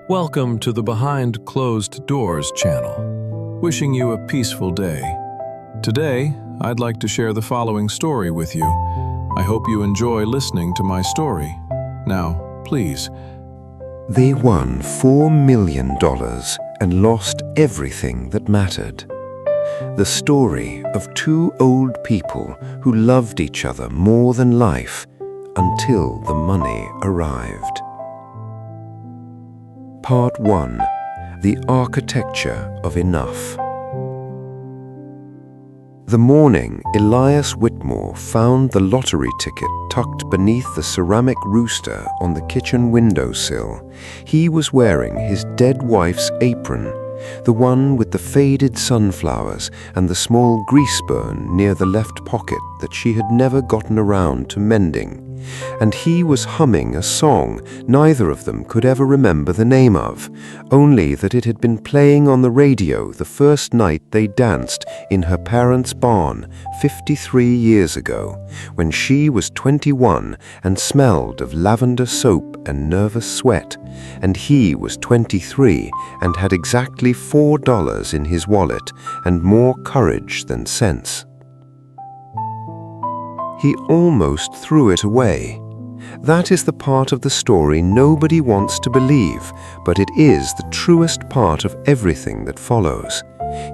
Welcome to the Behind Closed Doors channel. Wishing you a peaceful day. Today, I'd like to share the following story with you. I hope you enjoy listening to my story. Now, please. They won $4 million and lost everything that mattered. The story of two old people who loved each other more than life until the money arrived. Part 1. The Architecture of Enough. The morning Elias Whitmore found the lottery ticket tucked beneath the ceramic rooster on the kitchen windowsill, he was wearing his dead wife's apron, the one with the faded sunflowers and the small grease burn near the left pocket that she had never gotten around to mending. And he was humming a song neither of them could ever remember the name of, only that it had been playing on the radio the first night they danced in her parents' barn 53 years ago, when she was 21 and smelled of lavender soap and nervous sweat, and he was 23 and had exactly $4 in his wallet and more courage than sense. He almost threw it away. That is the part of the story nobody wants to believe, but it is the truest part of everything that follows.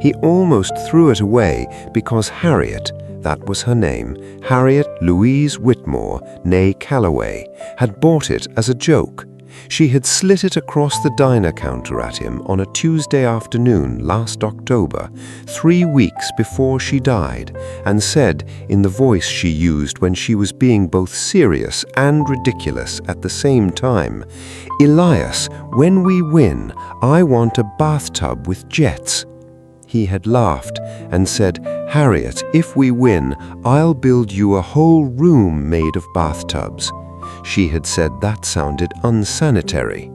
He almost threw it away because Harriet, that was her name, Harriet Louise Whitmore, née Calloway, had bought it as a joke. She had slit it across the diner counter at him on a Tuesday afternoon last October, 3 weeks before she died, and said, in the voice she used when she was being both serious and ridiculous at the same time, "Elias, when we win, I want a bathtub with jets." He had laughed and said, "Harriet, if we win, I'll build you a whole room made of bathtubs." She had said that sounded unsanitary.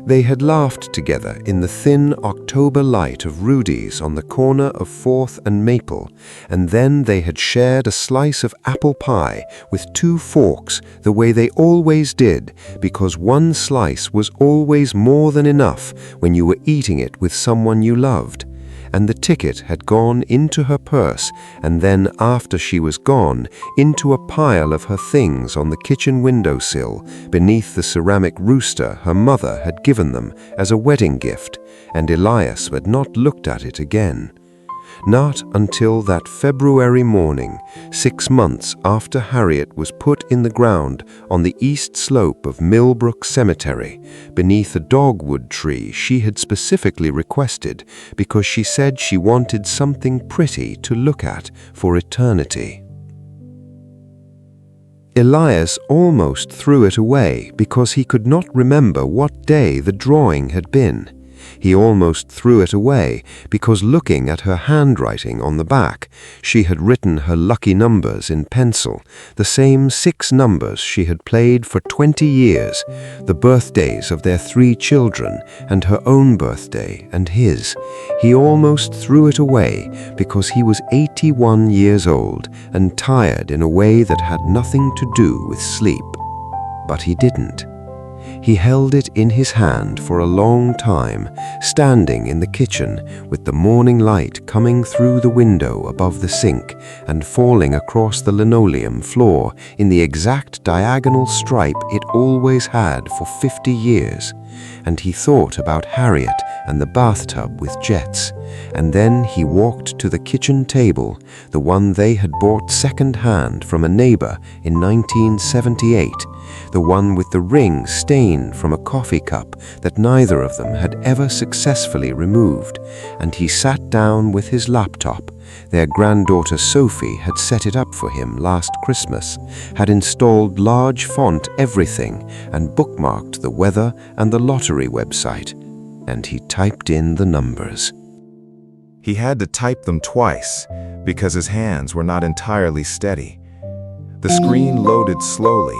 They had laughed together in the thin October light of Rudy's on the corner of 4th and Maple, and then they had shared a slice of apple pie with 2 forks the way they always did, because one slice was always more than enough when you were eating it with someone you loved. And the ticket had gone into her purse, and then after she was gone, into a pile of her things on the kitchen windowsill, beneath the ceramic rooster her mother had given them as a wedding gift, and Elias had not looked at it again. Not until that February morning, 6 months after Harriet was put in the ground on the east slope of Millbrook Cemetery, beneath a dogwood tree she had specifically requested because she said she wanted something pretty to look at for eternity. Elias almost threw it away because he could not remember what day the drawing had been. He almost threw it away because, looking at her handwriting on the back, she had written her lucky numbers in pencil, the same 6 numbers she had played for 20 years, the birthdays of their 3 children, and her own birthday and his. He almost threw it away because he was 81 years old and tired in a way that had nothing to do with sleep. But he didn't. He held it in his hand for a long time, standing in the kitchen with the morning light coming through the window above the sink and falling across the linoleum floor in the exact diagonal stripe it always had for 50 years. And he thought about Harriet and the bathtub with jets, and then he walked to the kitchen table, the one they had bought second-hand from a neighbor in 1978, the one with the ring stained from a coffee cup that neither of them had ever successfully removed, and he sat down with his laptop. Their granddaughter Sophie had set it up for him last Christmas, had installed large font everything, and bookmarked the weather and the lottery website, and he typed in the numbers. He had to type them twice because his hands were not entirely steady. The screen loaded slowly.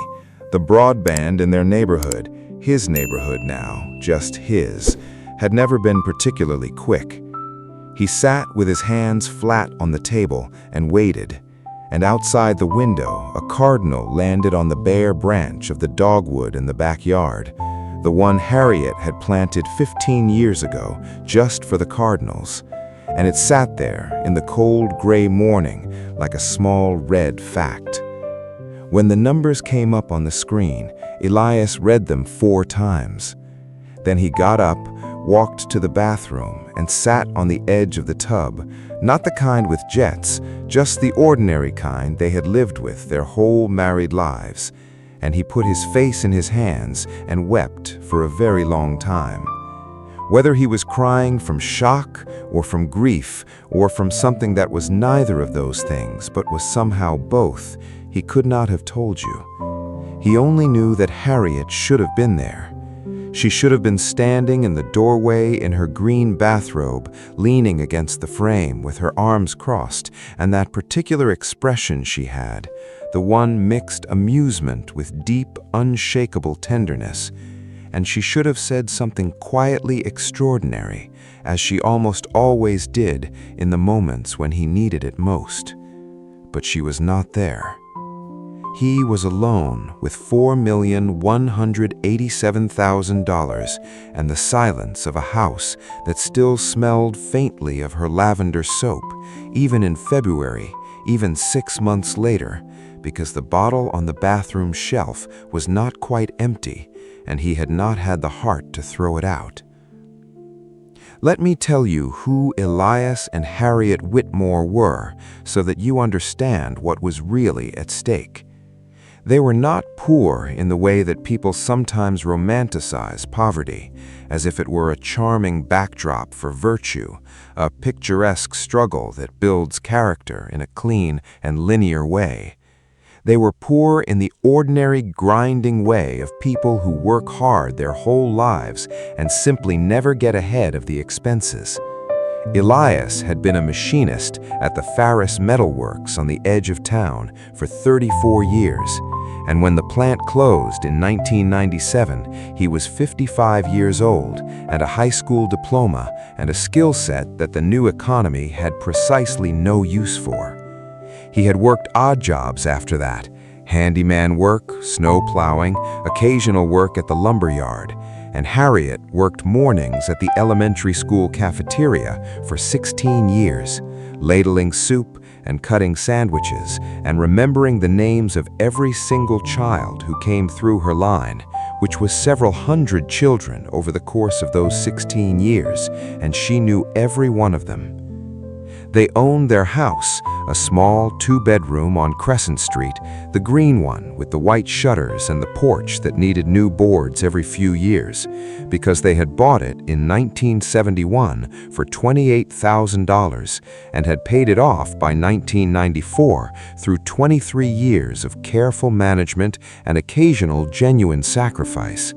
The broadband in their neighborhood, his neighborhood now, just his, had never been particularly quick. He sat with his hands flat on the table and waited, and outside the window, a cardinal landed on the bare branch of the dogwood in the backyard. the one Harriet had planted 15 years ago just for the cardinals, and it sat there in the cold gray morning like a small red fact. When the numbers came up on the screen, Elias read them 4 times. Then he got up, walked to the bathroom, and sat on the edge of the tub, not the kind with jets, just the ordinary kind they had lived with their whole married lives, and he put his face in his hands and wept for a very long time. Whether he was crying from shock or from grief or from something that was neither of those things but was somehow both, he could not have told you. He only knew that Harriet should have been there. She should have been standing in the doorway in her green bathrobe, leaning against the frame with her arms crossed, and that particular expression she had, the one mixed amusement with deep, unshakable tenderness. And she should have said something quietly extraordinary, as she almost always did in the moments when he needed it most. But she was not there. He was alone with $4,187,000 and the silence of a house that still smelled faintly of her lavender soap, even in February, even 6 months later, because the bottle on the bathroom shelf was not quite empty, and he had not had the heart to throw it out. Let me tell you who Elias and Harriet Whitmore were, so that you understand what was really at stake. They were not poor in the way that people sometimes romanticize poverty, as if it were a charming backdrop for virtue, a picturesque struggle that builds character in a clean and linear way. They were poor in the ordinary grinding way of people who work hard their whole lives and simply never get ahead of the expenses. Elias had been a machinist at the Ferris Metal Works on the edge of town for 34 years, and when the plant closed in 1997, he was 55 years old and a high school diploma and a skill set that the new economy had precisely no use for. He had worked odd jobs after that: handyman work, snow plowing, occasional work at the lumber yard, and Harriet worked mornings at the elementary school cafeteria for 16 years, ladling soup and cutting sandwiches and remembering the names of every single child who came through her line, which was several hundred children over the course of those 16 years, and she knew every one of them. They owned their house, a small 2-bedroom on Crescent Street, the green one with the white shutters and the porch that needed new boards every few years, because they had bought it in 1971 for $28,000 and had paid it off by 1994 through 23 years of careful management and occasional genuine sacrifice.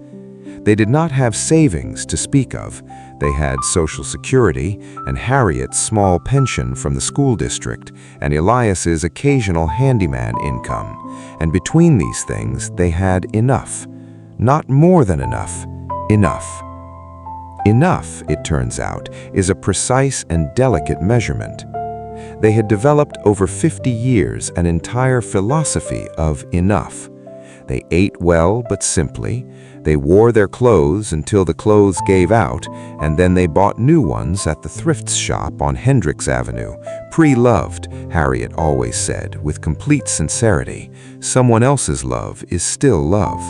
They did not have savings to speak of. They had Social Security and Harriet's small pension from the school district and Elias's occasional handyman income. And between these things, they had enough. Not more than enough. Enough. Enough, it turns out, is a precise and delicate measurement. They had developed over 50 years an entire philosophy of enough. They ate well but simply. They wore their clothes until the clothes gave out, and then they bought new ones at the thrift shop on Hendricks Avenue. Pre-loved, Harriet always said, with complete sincerity. Someone else's love is still love.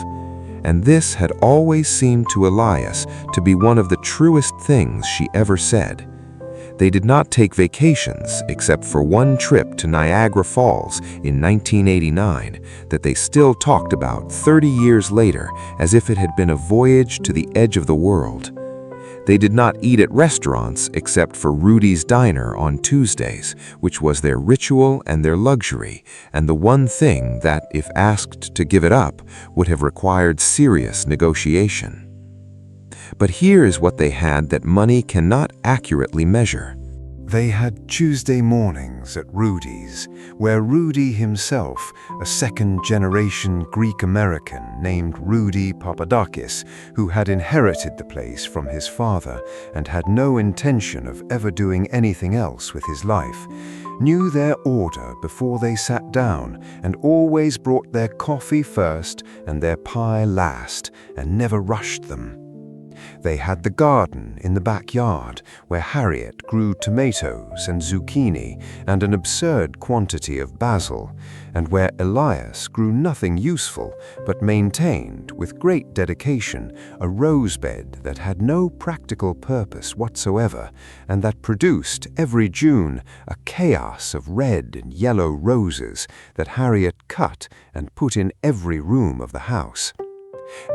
And this had always seemed to Elias to be one of the truest things she ever said. They did not take vacations except for one trip to Niagara Falls in 1989 that they still talked about 30 years later as if it had been a voyage to the edge of the world. They did not eat at restaurants except for Rudy's Diner on Tuesdays, which was their ritual and their luxury, and the one thing that, if asked to give it up, would have required serious negotiation. But here is what they had that money cannot accurately measure: They had Tuesday mornings at Rudy's, where Rudy himself, a second-generation Greek-American named Rudy Papadakis, who had inherited the place from his father and had no intention of ever doing anything else with his life, knew their order before they sat down and always brought their coffee first and their pie last and never rushed them. They had the garden in the backyard where Harriet grew tomatoes and zucchini and an absurd quantity of basil, and where Elias grew nothing useful but maintained with great dedication a rose bed that had no practical purpose whatsoever and that produced every June a chaos of red and yellow roses that Harriet cut and put in every room of the house.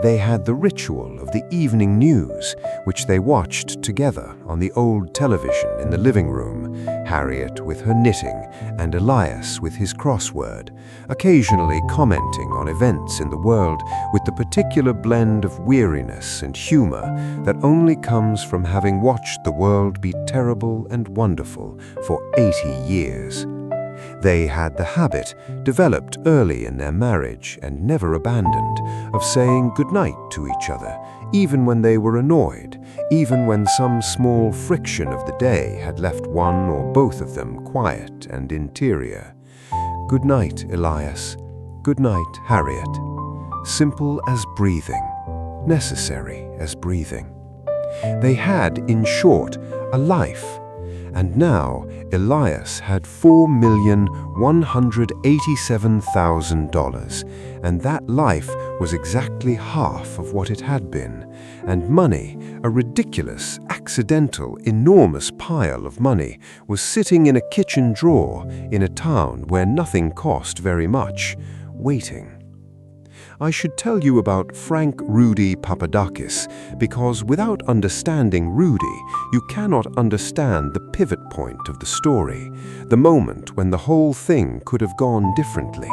They had the ritual of the evening news, which they watched together on the old television in the living room, Harriet with her knitting and Elias with his crossword, occasionally commenting on events in the world with the particular blend of weariness and humor that only comes from having watched the world be terrible and wonderful for 80 years. They had the habit, developed early in their marriage and never abandoned, of saying goodnight to each other, even when they were annoyed, even when some small friction of the day had left one or both of them quiet and interior. Good night, Elias. Good night, Harriet. Simple as breathing, necessary as breathing. They had, in short, a life. And now Elias had $4,187,000, and that life was exactly half of what it had been, and money, a ridiculous, accidental, enormous pile of money, was sitting in a kitchen drawer in a town where nothing cost very much, waiting. I should tell you about Frank Rudy Papadakis because without understanding Rudy, you cannot understand the pivot point of the story, the moment when the whole thing could have gone differently.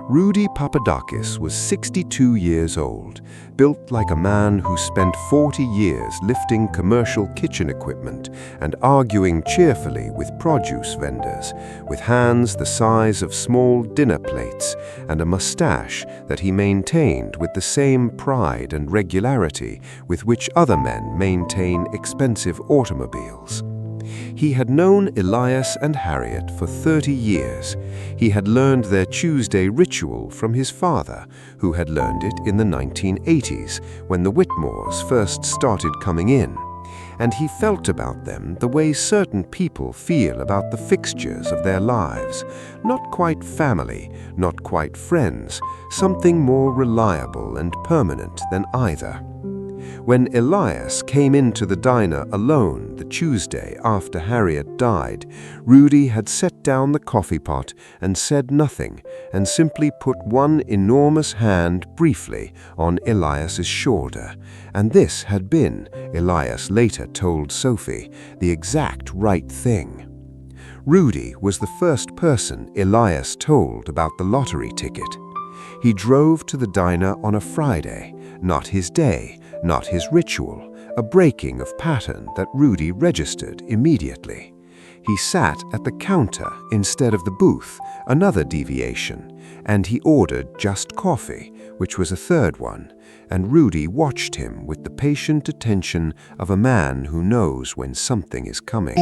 Rudy Papadakis was 62 years old, built like a man who spent 40 years lifting commercial kitchen equipment and arguing cheerfully with produce vendors, with hands the size of small dinner plates and a mustache that he maintained with the same pride and regularity with which other men maintain expensive automobiles. He had known Elias and Harriet for 30 years. He had learned their Tuesday ritual from his father, who had learned it in the 1980s, when the Whitmores first started coming in. And he felt about them the way certain people feel about the fixtures of their lives. Not quite family, not quite friends, something more reliable and permanent than either. When Elias came into the diner alone the Tuesday after Harriet died, Rudy had set down the coffee pot and said nothing, and simply put one enormous hand briefly on Elias's shoulder. And this had been, Elias later told Sophie, the exact right thing. Rudy was the first person Elias told about the lottery ticket. He drove to the diner on a Friday, not his day, not his ritual, a breaking of pattern that Rudy registered immediately. He sat at the counter instead of the booth, another deviation, and he ordered just coffee, which was a third one, and Rudy watched him with the patient attention of a man who knows when something is coming.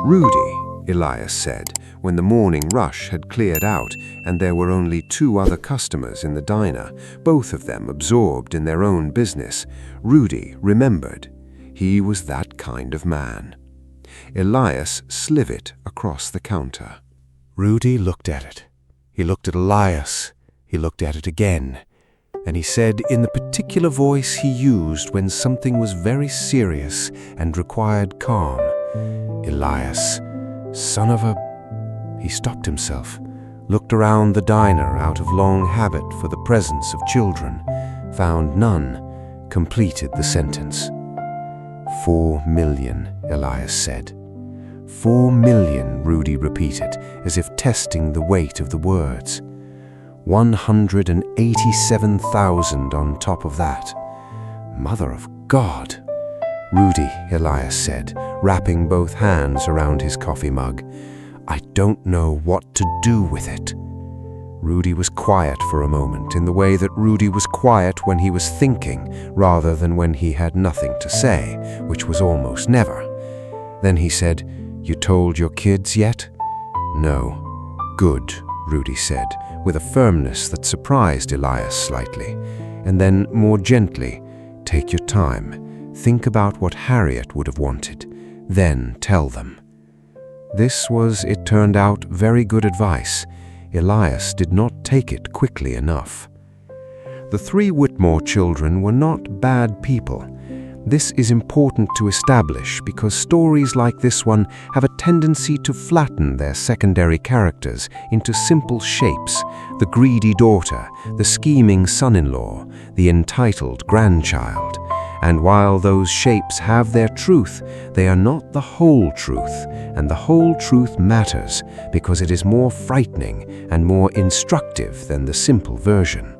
Rudy, Elias said, when the morning rush had cleared out and there were only 2 other customers in the diner, both of them absorbed in their own business. Rudy remembered. He was that kind of man. Elias slid it across the counter. Rudy looked at it. He looked at Elias. He looked at it again. And he said in the particular voice he used when something was very serious and required calm, "Elias, son of a..." He stopped himself, looked around the diner out of long habit for the presence of children, found none, completed the sentence. 4 million, Elias said. 4 million, Rudy repeated, as if testing the weight of the words. 187,000 on top of that. Mother of God! "Rudy," Elias said, wrapping both hands around his coffee mug, "I don't know what to do with it." Rudy was quiet for a moment, in the way that Rudy was quiet when he was thinking, rather than when he had nothing to say, which was almost never. Then he said, "You told your kids yet?" "No." "Good," Rudy said, with a firmness that surprised Elias slightly. And then, more gently, "Take your time. Think about what Harriet would have wanted. Then tell them." This was, it turned out, very good advice. Elias did not take it quickly enough. The three Whitmore children were not bad people. This is important to establish because stories like this one have a tendency to flatten their secondary characters into simple shapes: the greedy daughter, the scheming son-in-law, the entitled grandchild. And while those shapes have their truth, they are not the whole truth, and the whole truth matters because it is more frightening and more instructive than the simple version.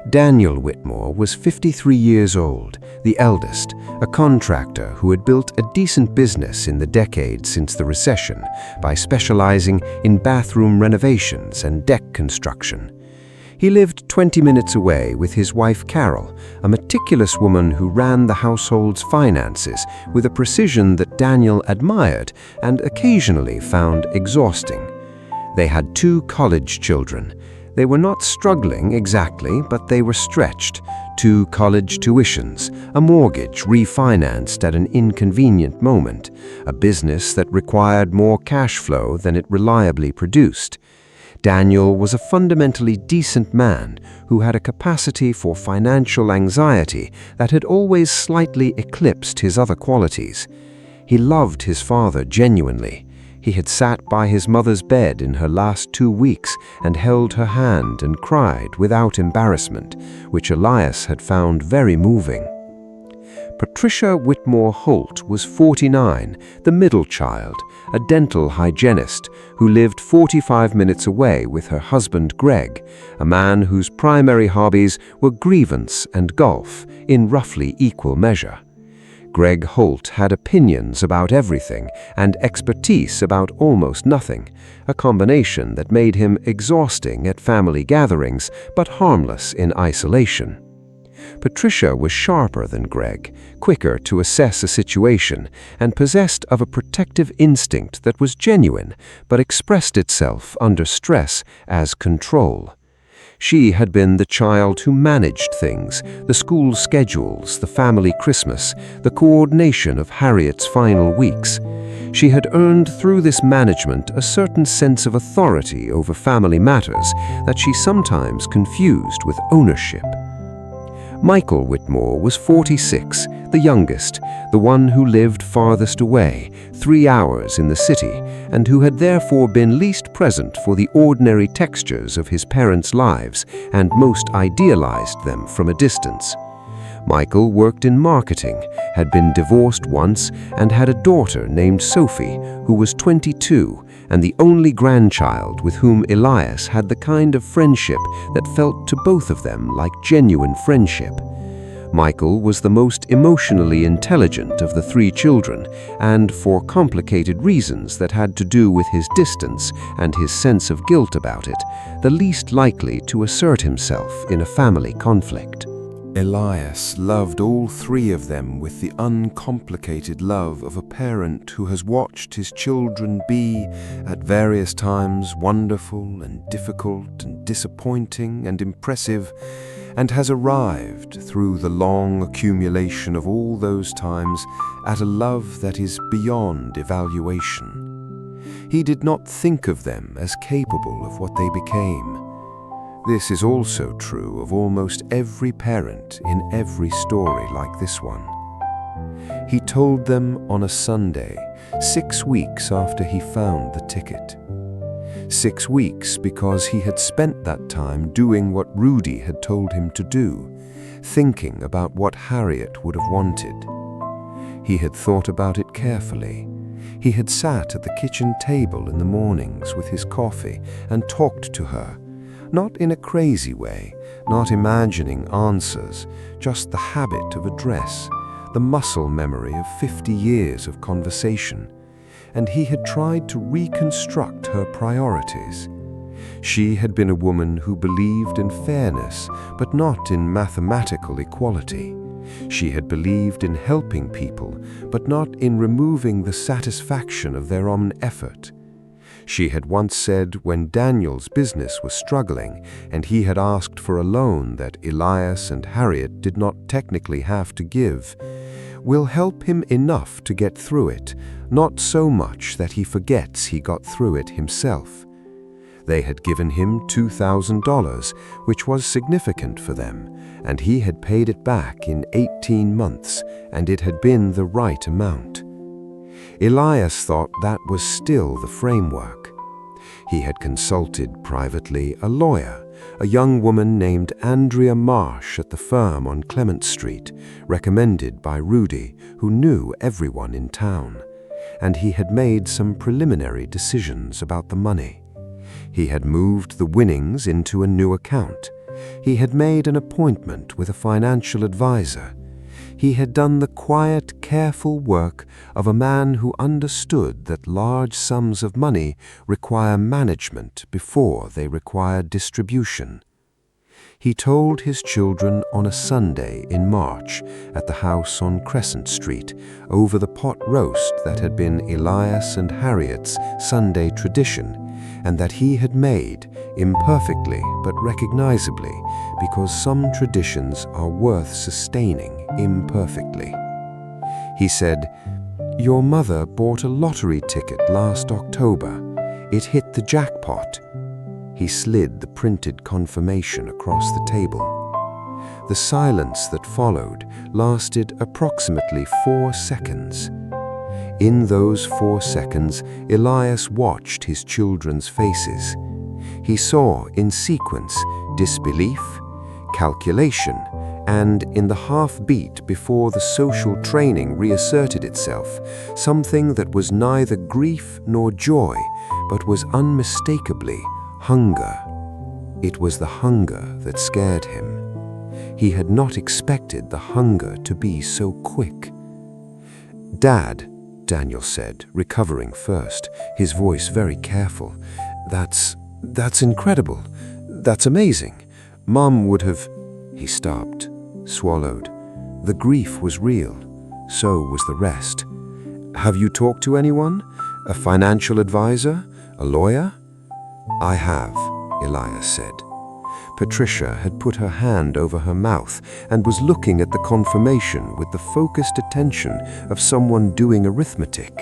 Daniel Whitmore was 53 years old, the eldest, a contractor who had built a decent business in the decade since the recession by specializing in bathroom renovations and deck construction. He lived 20 minutes away with his wife Carol, a meticulous woman who ran the household's finances with a precision that Daniel admired and occasionally found exhausting. They had 2 college children. They were not struggling exactly, but they were stretched. 2 college tuitions, a mortgage refinanced at an inconvenient moment, a business that required more cash flow than it reliably produced. Daniel was a fundamentally decent man who had a capacity for financial anxiety that had always slightly eclipsed his other qualities. He loved his father genuinely. He had sat by his mother's bed in her last 2 weeks and held her hand and cried without embarrassment, which Elias had found very moving. Patricia Whitmore Holt was 49, the middle child, a dental hygienist who lived 45 minutes away with her husband Greg, a man whose primary hobbies were grievance and golf in roughly equal measure. Greg Holt had opinions about everything and expertise about almost nothing, a combination that made him exhausting at family gatherings but harmless in isolation. Patricia was sharper than Greg, quicker to assess a situation, and possessed of a protective instinct that was genuine but expressed itself under stress as control. She had been the child who managed things, the school schedules, the family Christmas, the coordination of Harriet's final weeks. She had earned through this management a certain sense of authority over family matters that she sometimes confused with ownership. Michael Whitmore was 46, the youngest, the one who lived farthest away, 3 hours in the city, and who had therefore been least present for the ordinary textures of his parents' lives and most idealized them from a distance. Michael worked in marketing, had been divorced once, and had a daughter named Sophie, who was 22, and the only grandchild with whom Elias had the kind of friendship that felt to both of them like genuine friendship. Michael was the most emotionally intelligent of the 3 children, and for complicated reasons that had to do with his distance and his sense of guilt about it, the least likely to assert himself in a family conflict. Elias loved all 3 of them with the uncomplicated love of a parent who has watched his children be, at various times, wonderful and difficult and disappointing and impressive, and has arrived, through the long accumulation of all those times, at a love that is beyond evaluation. He did not think of them as capable of what they became. This is also true of almost every parent in every story like this one. He told them on a Sunday, 6 weeks after he found the ticket. 6 weeks because he had spent that time doing what Rudy had told him to do, thinking about what Harriet would have wanted. He had thought about it carefully. He had sat at the kitchen table in the mornings with his coffee and talked to her, not in a crazy way, not imagining answers, just the habit of address, the muscle memory of 50 years of conversation, and he had tried to reconstruct her priorities. She had been a woman who believed in fairness, but not in mathematical equality. She had believed in helping people, but not in removing the satisfaction of their own effort. She had once said when Daniel's business was struggling and he had asked for a loan that Elias and Harriet did not technically have to give, "We'll help him enough to get through it, not so much that he forgets he got through it himself." They had given him $2,000, which was significant for them, and he had paid it back in 18 months, and it had been the right amount. Elias thought that was still the framework. He had consulted privately a lawyer, a young woman named Andrea Marsh at the firm on Clement Street, recommended by Rudy, who knew everyone in town, and he had made some preliminary decisions about the money. He had moved the winnings into a new account. He had made an appointment with a financial advisor. He had done the quiet, careful work of a man who understood that large sums of money require management before they require distribution. He told his children on a Sunday in March at the house on Crescent Street over the pot roast that had been Elias and Harriet's Sunday tradition, and that he had made, imperfectly but recognizably, because some traditions are worth sustaining imperfectly. He said, "Your mother bought a lottery ticket last October. It hit the jackpot." He slid the printed confirmation across the table. The silence that followed lasted approximately 4 seconds. In those 4 seconds, Elias watched his children's faces. He saw, in sequence, disbelief, calculation, and, in the half-beat before the social training reasserted itself, something that was neither grief nor joy, but was unmistakably hunger. It was the hunger that scared him. He had not expected the hunger to be so quick. "Dad," Daniel said, recovering first, his voice very careful, That's incredible. That's amazing. Mom would have..." He stopped, swallowed. The grief was real. So was the rest. "Have you talked to anyone? A financial advisor? A lawyer?" "I have," Elias said. Patricia had put her hand over her mouth and was looking at the confirmation with the focused attention of someone doing arithmetic.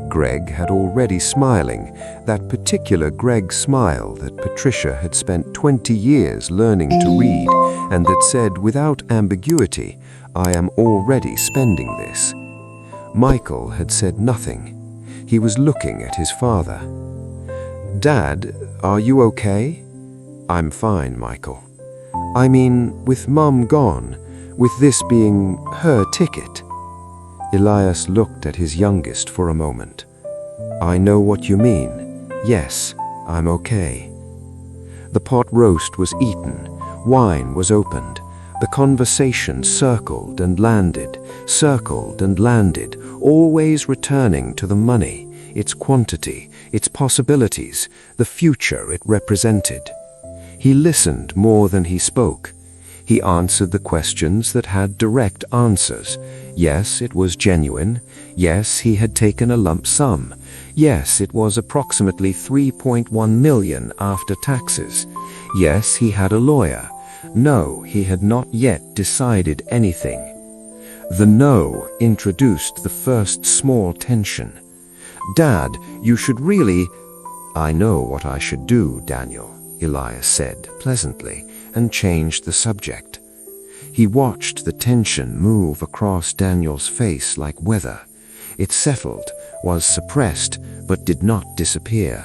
Greg had already smiling, that particular Greg smile that Patricia had spent 20 years learning to read, and that said without ambiguity, "I am already spending this." Michael had said nothing. He was looking at his father. "Dad, are you okay?" "I'm fine, Michael. I mean, with Mum gone, with this being her ticket." Elias looked at his youngest for a moment. "I know what you mean. Yes, I'm okay." The pot roast was eaten. Wine was opened. The conversation circled and landed, always returning to the money, its quantity, its possibilities, the future it represented. He listened more than he spoke. He answered the questions that had direct answers. Yes, it was genuine. Yes, he had taken a lump sum. Yes, it was approximately 3.1 million after taxes. Yes, he had a lawyer. No, he had not yet decided anything. The no introduced the first small tension. "Dad, you should really..." "I know what I should do, Daniel," Elias said pleasantly, and changed the subject. He watched the tension move across Daniel's face like weather. It settled, was suppressed, but did not disappear.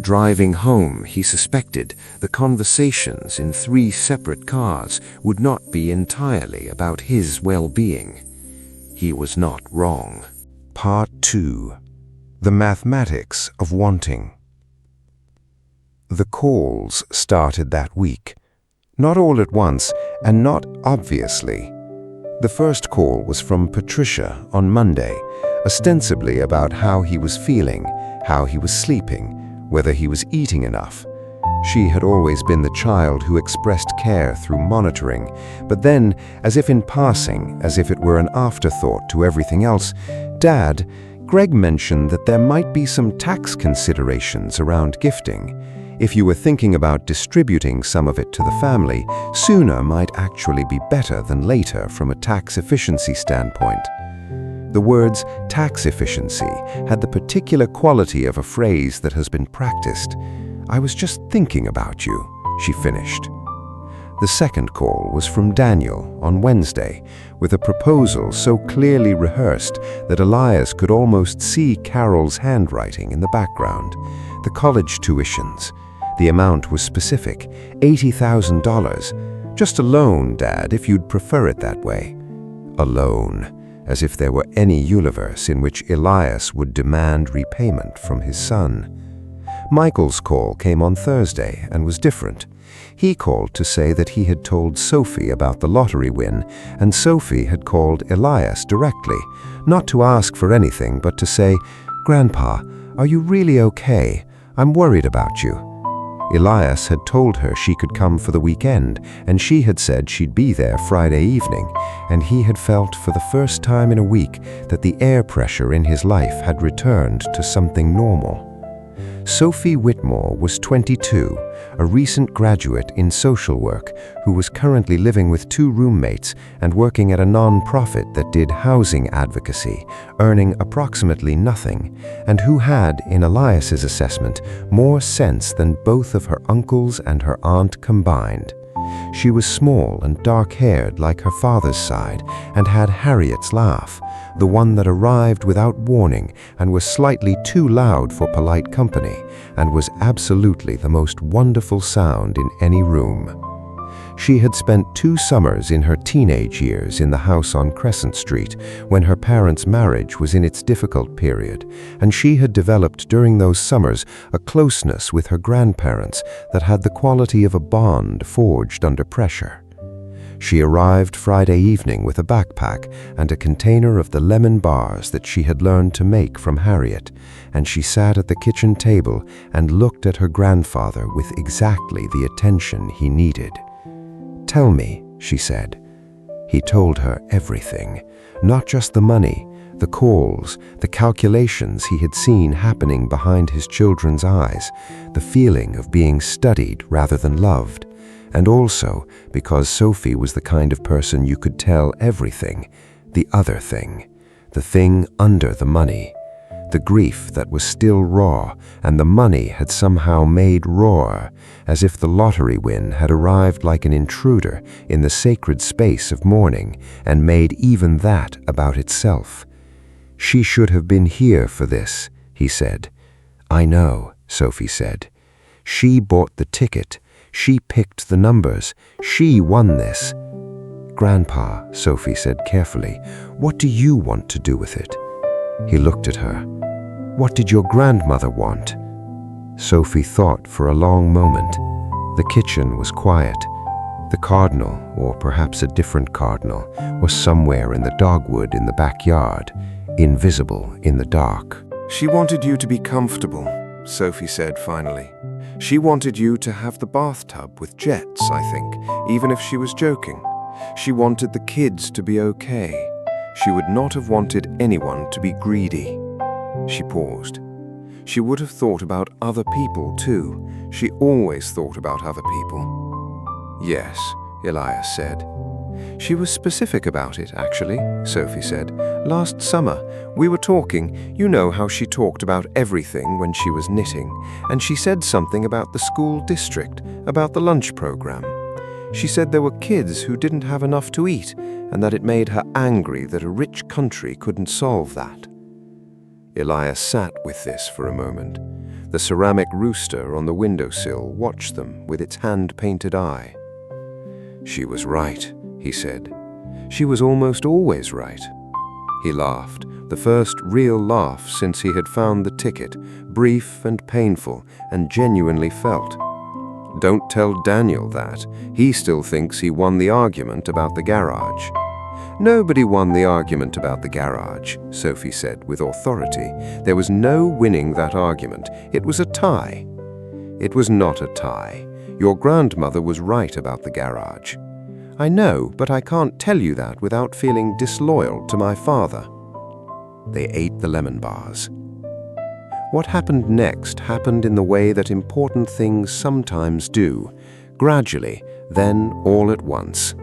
Driving home, he suspected the conversations in 3 separate cars would not be entirely about his well-being. He was not wrong. Part 2. The Mathematics of Wanting. The calls started that week. Not all at once, and not obviously. The first call was from Patricia on Monday, ostensibly about how he was feeling, how he was sleeping, whether he was eating enough. She had always been the child who expressed care through monitoring, but then, as if in passing, as if it were an afterthought to everything else, "Dad, Greg mentioned that there might be some tax considerations around gifting. If you were thinking about distributing some of it to the family, sooner might actually be better than later from a tax efficiency standpoint." The words tax efficiency had the particular quality of a phrase that has been practiced. "I was just thinking about you," she finished. The second call was from Daniel on Wednesday, with a proposal so clearly rehearsed that Elias could almost see Carol's handwriting in the background. The college tuitions. The amount was specific, $80,000. "Just a loan, Dad, if you'd prefer it that way." A loan, as if there were any universe in which Elias would demand repayment from his son. Michael's call came on Thursday and was different. He called to say that he had told Sophie about the lottery win, and Sophie had called Elias directly, not to ask for anything, but to say, "Grandpa, are you really okay? I'm worried about you." Elias had told her she could come for the weekend, and she had said she'd be there Friday evening, and he had felt for the first time in a week that the air pressure in his life had returned to something normal. Sophie Whitmore was 22, a recent graduate in social work who was currently living with 2 roommates and working at a non-profit that did housing advocacy, earning approximately nothing, and who had, in Elias's assessment, more sense than both of her uncles and her aunt combined. She was small and dark-haired like her father's side and had Harriet's laugh, the one that arrived without warning and was slightly too loud for polite company and was absolutely the most wonderful sound in any room. She had spent 2 summers in her teenage years in the house on Crescent Street when her parents' marriage was in its difficult period, and she had developed during those summers a closeness with her grandparents that had the quality of a bond forged under pressure. She arrived Friday evening with a backpack and a container of the lemon bars that she had learned to make from Harriet, and she sat at the kitchen table and looked at her grandfather with exactly the attention he needed. "Tell me," she said. He told her everything, not just the money, the calls, the calculations he had seen happening behind his children's eyes, the feeling of being studied rather than loved. And also, because Sophie was the kind of person you could tell everything, the other thing, the thing under the money, the grief that was still raw and the money had somehow made rawer, as if the lottery win had arrived like an intruder in the sacred space of mourning and made even that about itself. "She should have been here for this," he said. "I know," Sophie said. "She bought the ticket. She picked the numbers. She won this." "Grandpa," Sophie said carefully, "what do you want to do with it?" He looked at her. "What did your grandmother want?" Sophie thought for a long moment. The kitchen was quiet. The cardinal, or perhaps a different cardinal, was somewhere in the dogwood in the backyard, invisible in the dark. "She wanted you to be comfortable," Sophie said finally. "She wanted you to have the bathtub with jets, I think, even if she was joking. She wanted the kids to be okay. She would not have wanted anyone to be greedy." She paused. She would have thought about other people too. She always thought about other people. "Yes," Elias said. "She was specific about it, actually," Sophie said. "Last summer, we were talking. You know how she talked about everything when she was knitting, and she said something about the school district, about the lunch program. She said there were kids who didn't have enough to eat, and that it made her angry that a rich country couldn't solve that." Elias sat with this for a moment. The ceramic rooster on the windowsill watched them with its hand-painted eye. "She was right," he said. "She was almost always right." He laughed, the first real laugh since he had found the ticket, brief and painful and genuinely felt. "Don't tell Daniel that. He still thinks he won the argument about the garage." Nobody won the argument about the garage, Sophie said with authority. There was no winning that argument. It was a tie. It was not a tie. Your grandmother was right about the garage. I know, but I can't tell you that without feeling disloyal to my father. They ate the lemon bars. What happened next happened in the way that important things sometimes do, gradually, then all at once.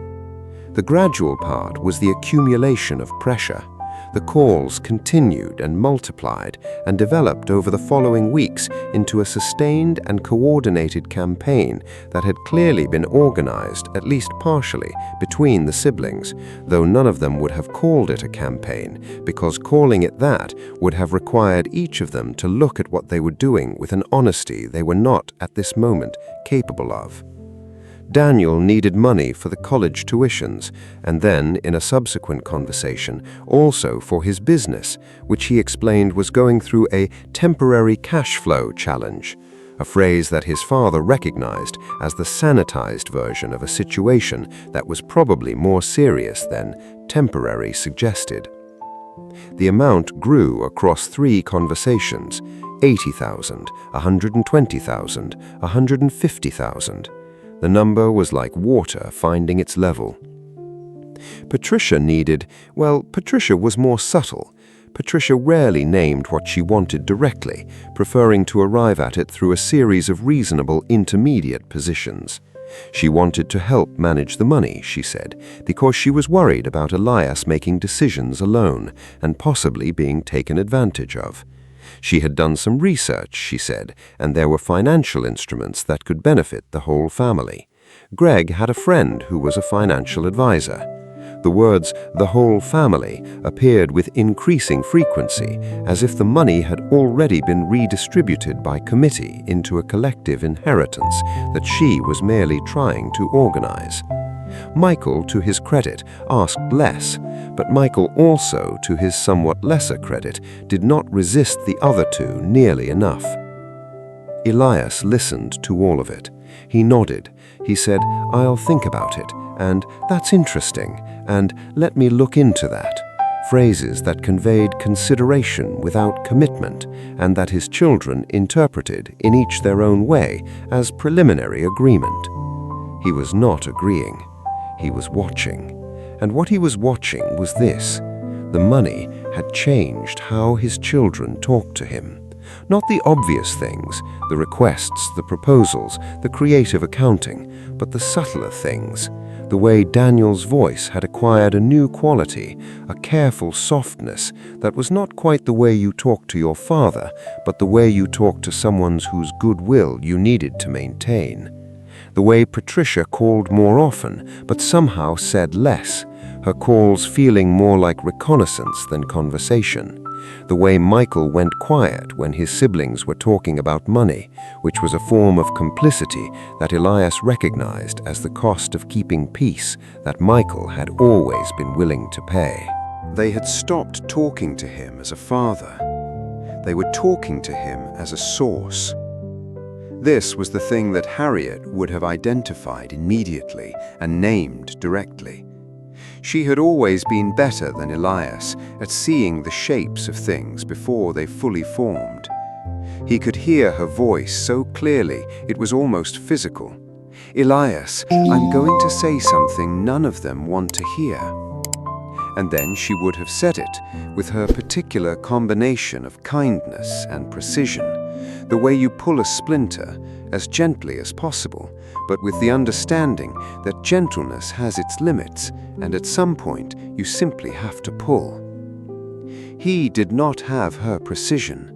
The gradual part was the accumulation of pressure. The calls continued and multiplied and developed over the following weeks into a sustained and coordinated campaign that had clearly been organized, at least partially, between the siblings, though none of them would have called it a campaign, because calling it that would have required each of them to look at what they were doing with an honesty they were not, at this moment, capable of. Daniel needed money for the college tuitions, and then, in a subsequent conversation, also for his business, which he explained was going through a temporary cash flow challenge, a phrase that his father recognized as the sanitized version of a situation that was probably more serious than temporary suggested. The amount grew across 3 conversations: 80,000, 120,000, 150,000. The number was like water finding its level. Patricia Patricia was more subtle. Patricia rarely named what she wanted directly, preferring to arrive at it through a series of reasonable intermediate positions. She wanted to help manage the money, she said, because she was worried about Elias making decisions alone and possibly being taken advantage of. She had done some research, she said, and there were financial instruments that could benefit the whole family. Greg had a friend who was a financial advisor. The words "the whole family" appeared with increasing frequency, as if the money had already been redistributed by committee into a collective inheritance that she was merely trying to organize. Michael, to his credit, asked less, but Michael also, to his somewhat lesser credit, did not resist the other two nearly enough. Elias listened to all of it. He nodded. He said, "I'll think about it," and "that's interesting," and "let me look into that." Phrases that conveyed consideration without commitment, and that his children interpreted, in each their own way, as preliminary agreement. He was not agreeing. He was watching. And what he was watching was this. The money had changed how his children talked to him. Not the obvious things, the requests, the proposals, the creative accounting, but the subtler things. The way Daniel's voice had acquired a new quality, a careful softness that was not quite the way you talk to your father, but the way you talk to someone whose goodwill you needed to maintain. The way Patricia called more often, but somehow said less, her calls feeling more like reconnaissance than conversation. The way Michael went quiet when his siblings were talking about money, which was a form of complicity that Elias recognized as the cost of keeping peace that Michael had always been willing to pay. They had stopped talking to him as a father. They were talking to him as a source. This was the thing that Harriet would have identified immediately and named directly. She had always been better than Elias at seeing the shapes of things before they fully formed. He could hear her voice so clearly it was almost physical. "Elias, I'm going to say something none of them want to hear." And then she would have said it with her particular combination of kindness and precision, the way you pull a splinter as gently as possible, but with the understanding that gentleness has its limits, and at some point you simply have to pull. He did not have her precision,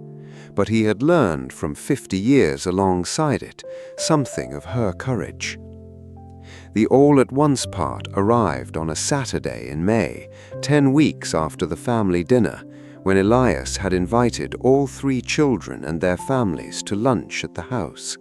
but he had learned from 50 years alongside it something of her courage. The all-at-once part arrived on a Saturday in May, 10 weeks after the family dinner, when Elias had invited all 3 children and their families to lunch at the house.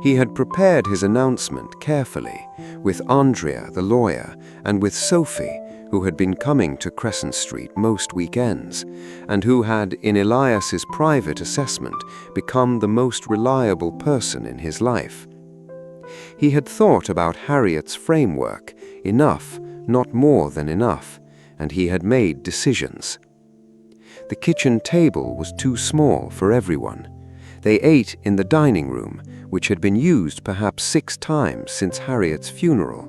He had prepared his announcement carefully, with Andrea, the lawyer, and with Sophie, who had been coming to Crescent Street most weekends, and who had, in Elias's private assessment, become the most reliable person in his life. He had thought about Harriet's framework enough, not more than enough, and he had made decisions. The kitchen table was too small for everyone. They ate in the dining room, which had been used perhaps 6 times since Harriet's funeral,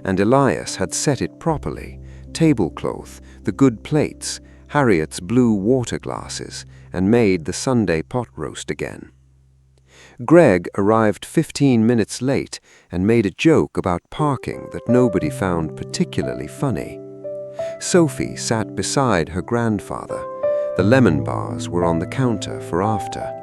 and Elias had set it properly: tablecloth, the good plates, Harriet's blue water glasses, and made the Sunday pot roast again. Greg arrived 15 minutes late and made a joke about parking that nobody found particularly funny. Sophie sat beside her grandfather. The lemon bars were on the counter for after.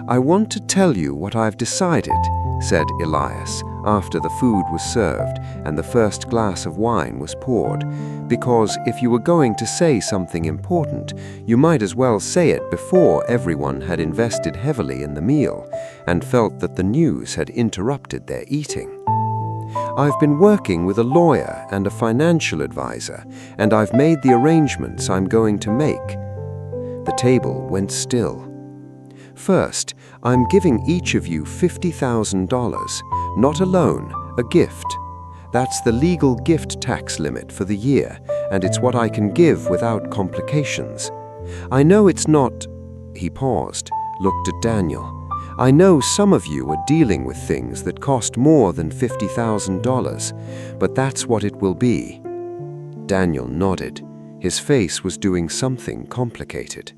"I want to tell you what I've decided," said Elias after the food was served and the first glass of wine was poured, "because if you were going to say something important, you might as well say it before everyone had invested heavily in the meal and felt that the news had interrupted their eating. I've been working with a lawyer and a financial advisor, and I've made the arrangements I'm going to make." The table went still. "First, I'm giving each of you $50,000, not a loan, a gift. That's the legal gift tax limit for the year, and it's what I can give without complications. I know it's not—" He paused, looked at Daniel. "I know some of you are dealing with things that cost more than $50,000, but that's what it will be." Daniel nodded. His face was doing something complicated.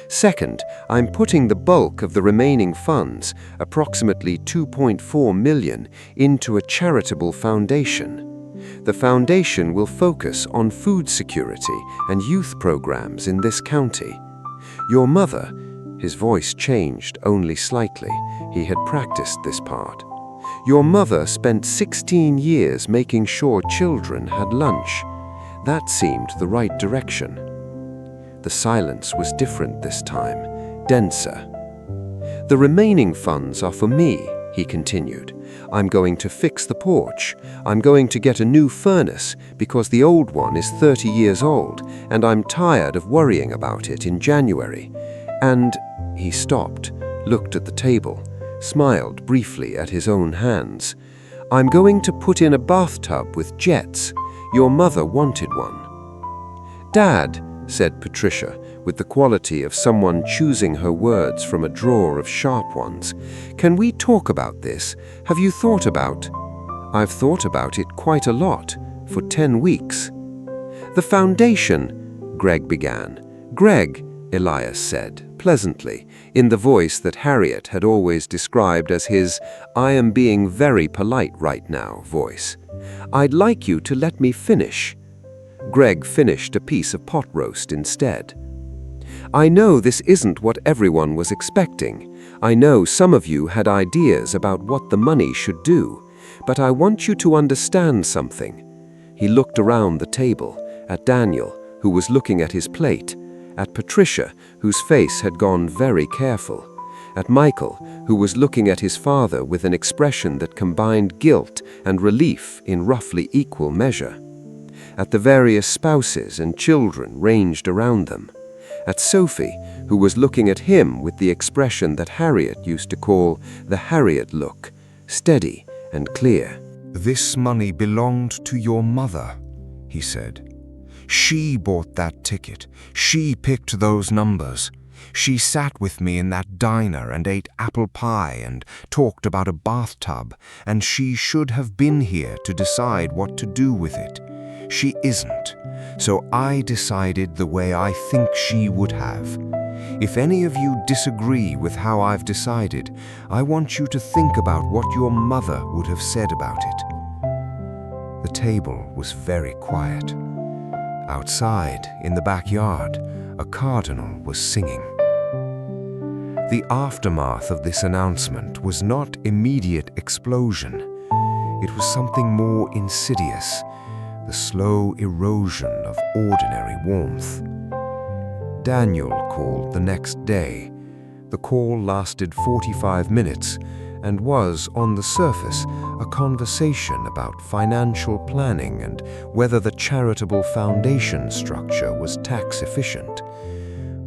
"Second, I'm putting the bulk of the remaining funds, approximately $2.4 million, into a charitable foundation. The foundation will focus on food security and youth programs in this county. Your mother—" His voice changed only slightly. He had practiced this part. "Your mother spent 16 years making sure children had lunch. That seemed the right direction." The silence was different this time, denser. "The remaining funds are for me," he continued. "I'm going to fix the porch. I'm going to get a new furnace because the old one is 30 years old, and I'm tired of worrying about it in January. And—" He stopped, looked at the table, smiled briefly at his own hands. "I'm going to put in a bathtub with jets. Your mother wanted one." "Dad," said Patricia, with the quality of someone choosing her words from a drawer of sharp ones, "can we talk about this? Have you thought about—" "I've thought about it quite a lot, for 10 weeks. "The foundation—" Greg began. "Greg," Elias said, pleasantly, in the voice that Harriet had always described as his "I am being very polite right now" voice, "I'd like you to let me finish." Greg finished a piece of pot roast instead. "I know this isn't what everyone was expecting. I know some of you had ideas about what the money should do, but I want you to understand something." He looked around the table, at Daniel, who was looking at his plate, at Patricia, whose face had gone very careful, at Michael, who was looking at his father with an expression that combined guilt and relief in roughly equal measure, at the various spouses and children ranged around them, at Sophie, who was looking at him with the expression that Harriet used to call the Harriet look, steady and clear. "This money belonged to your mother," he said. "She bought that ticket. She picked those numbers. She sat with me in that diner and ate apple pie and talked about a bathtub, and she should have been here to decide what to do with it. She isn't, so I decided the way I think she would have. If any of you disagree with how I've decided, I want you to think about what your mother would have said about it." The table was very quiet. Outside, in the backyard, a cardinal was singing. The aftermath of this announcement was not immediate explosion. It was something more insidious, the slow erosion of ordinary warmth. Daniel called the next day. The call lasted 45 minutes and was, on the surface, a conversation about financial planning and whether the charitable foundation structure was tax efficient.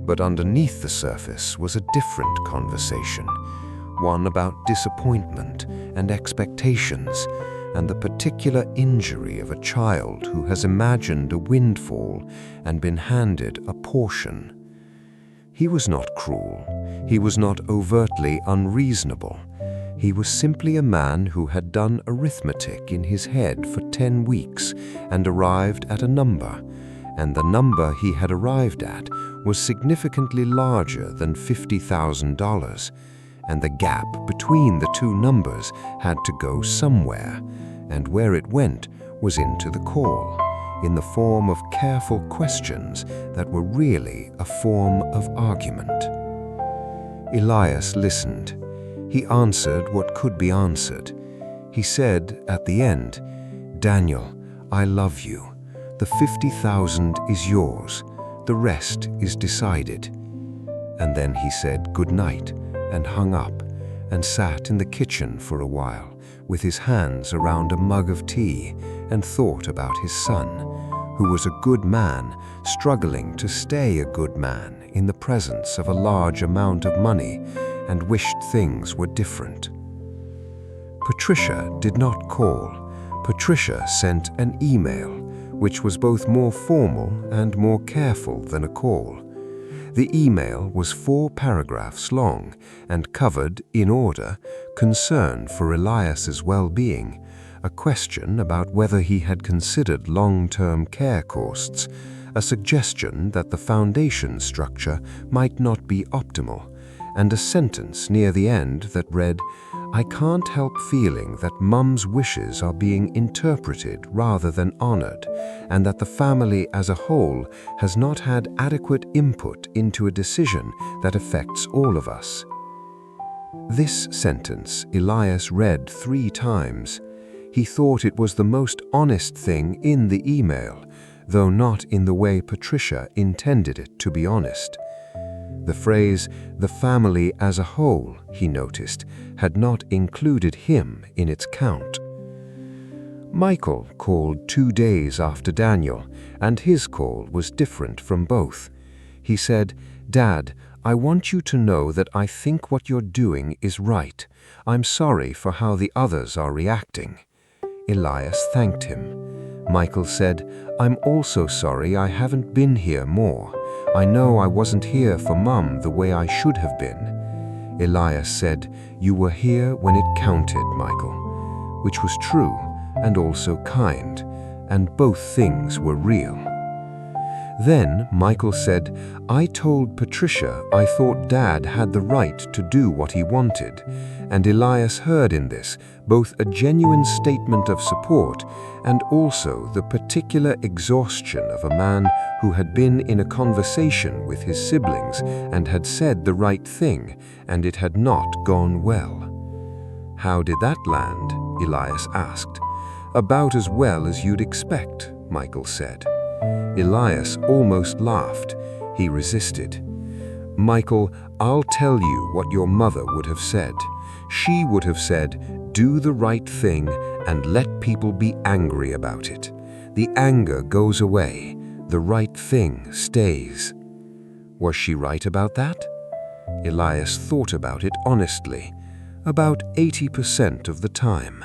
But underneath the surface was a different conversation, one about disappointment and expectations, and the particular injury of a child who has imagined a windfall and been handed a portion. He was not cruel. He was not overtly unreasonable. He was simply a man who had done arithmetic in his head for 10 weeks and arrived at a number, and the number he had arrived at was significantly larger than $50,000, and the gap between the two numbers had to go somewhere, and where it went was into the call, in the form of careful questions that were really a form of argument. Elias listened. He answered what could be answered. He said at the end, "Daniel, I love you. The 50,000 is yours. The rest is decided." And then he said good night and hung up and sat in the kitchen for a while with his hands around a mug of tea and thought about his son, who was a good man struggling to stay a good man in the presence of a large amount of money, and wished things were different. Patricia did not call. Patricia sent an email, which was both more formal and more careful than a call. The email was 4 paragraphs long and covered, in order, concern for Elias's well-being, a question about whether he had considered long-term care costs, a suggestion that the foundation structure might not be optimal, and a sentence near the end that read, "I can't help feeling that Mum's wishes are being interpreted rather than honored, and that the family as a whole has not had adequate input into a decision that affects all of us." This sentence Elias read 3 times. He thought it was the most honest thing in the email, though not in the way Patricia intended it to be honest. The phrase, "the family as a whole," he noticed, had not included him in its count. Michael called 2 days after Daniel, and his call was different from both. He said, "Dad, I want you to know that I think what you're doing is right. I'm sorry for how the others are reacting." Elias thanked him. Michael said, "I'm also sorry I haven't been here more. I know I wasn't here for Mum the way I should have been." Elias said, "You were here when it counted, Michael," which was true and also kind, and both things were real. Then Michael said, "I told Patricia I thought Dad had the right to do what he wanted," and Elias heard in this both a genuine statement of support and also the particular exhaustion of a man who had been in a conversation with his siblings and had said the right thing, and it had not gone well. "How did that land?" Elias asked. "About as well as you'd expect," Michael said. Elias almost laughed. He resisted. "Michael, I'll tell you what your mother would have said. She would have said, 'Do the right thing and let people be angry about it. The anger goes away. The right thing stays.'" Was she right about that? Elias thought about it honestly, about 80% of the time.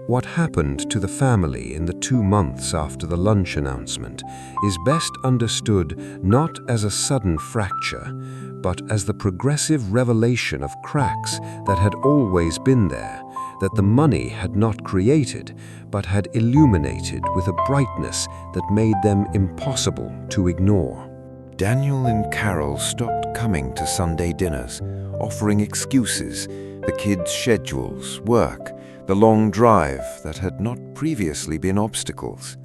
What happened to the family in the 2 months after the lunch announcement is best understood not as a sudden fracture, but as the progressive revelation of cracks that had always been there, that the money had not created, but had illuminated with a brightness that made them impossible to ignore. Daniel and Carol stopped coming to Sunday dinners, offering excuses, the kids' schedules, work, the long drive that had not previously been obstacles.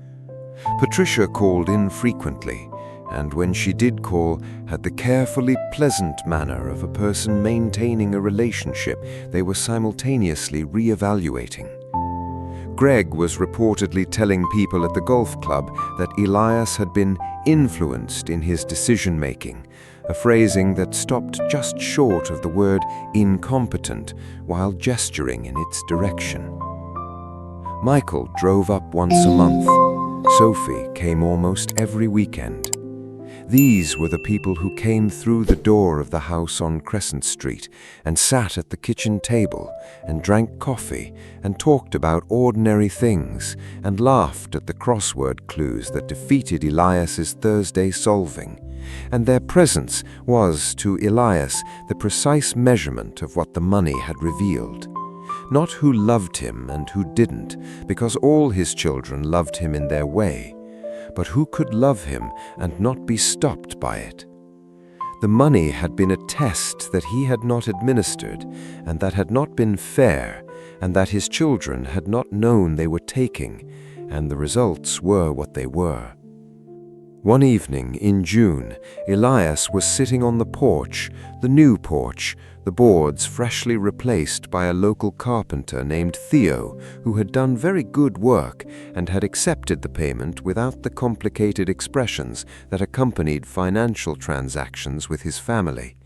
Patricia called in frequently, and when she did call, had the carefully pleasant manner of a person maintaining a relationship they were simultaneously re-evaluating. Greg was reportedly telling people at the golf club that Elias had been influenced in his decision-making, a phrasing that stopped just short of the word incompetent while gesturing in its direction. Michael drove up once a month. Sophie came almost every weekend. These were the people who came through the door of the house on Crescent Street and sat at the kitchen table and drank coffee and talked about ordinary things and laughed at the crossword clues that defeated Elias's Thursday solving. And their presence was, to Elias, the precise measurement of what the money had revealed. Not who loved him and who didn't, because all his children loved him in their way, but who could love him and not be stopped by it. The money had been a test that he had not administered, and that had not been fair, and that his children had not known they were taking, and the results were what they were. One evening in June, Elias was sitting on the porch, the new porch, the boards freshly replaced by a local carpenter named Theo, who had done very good work and had accepted the payment without the complicated expressions that accompanied financial transactions with his family,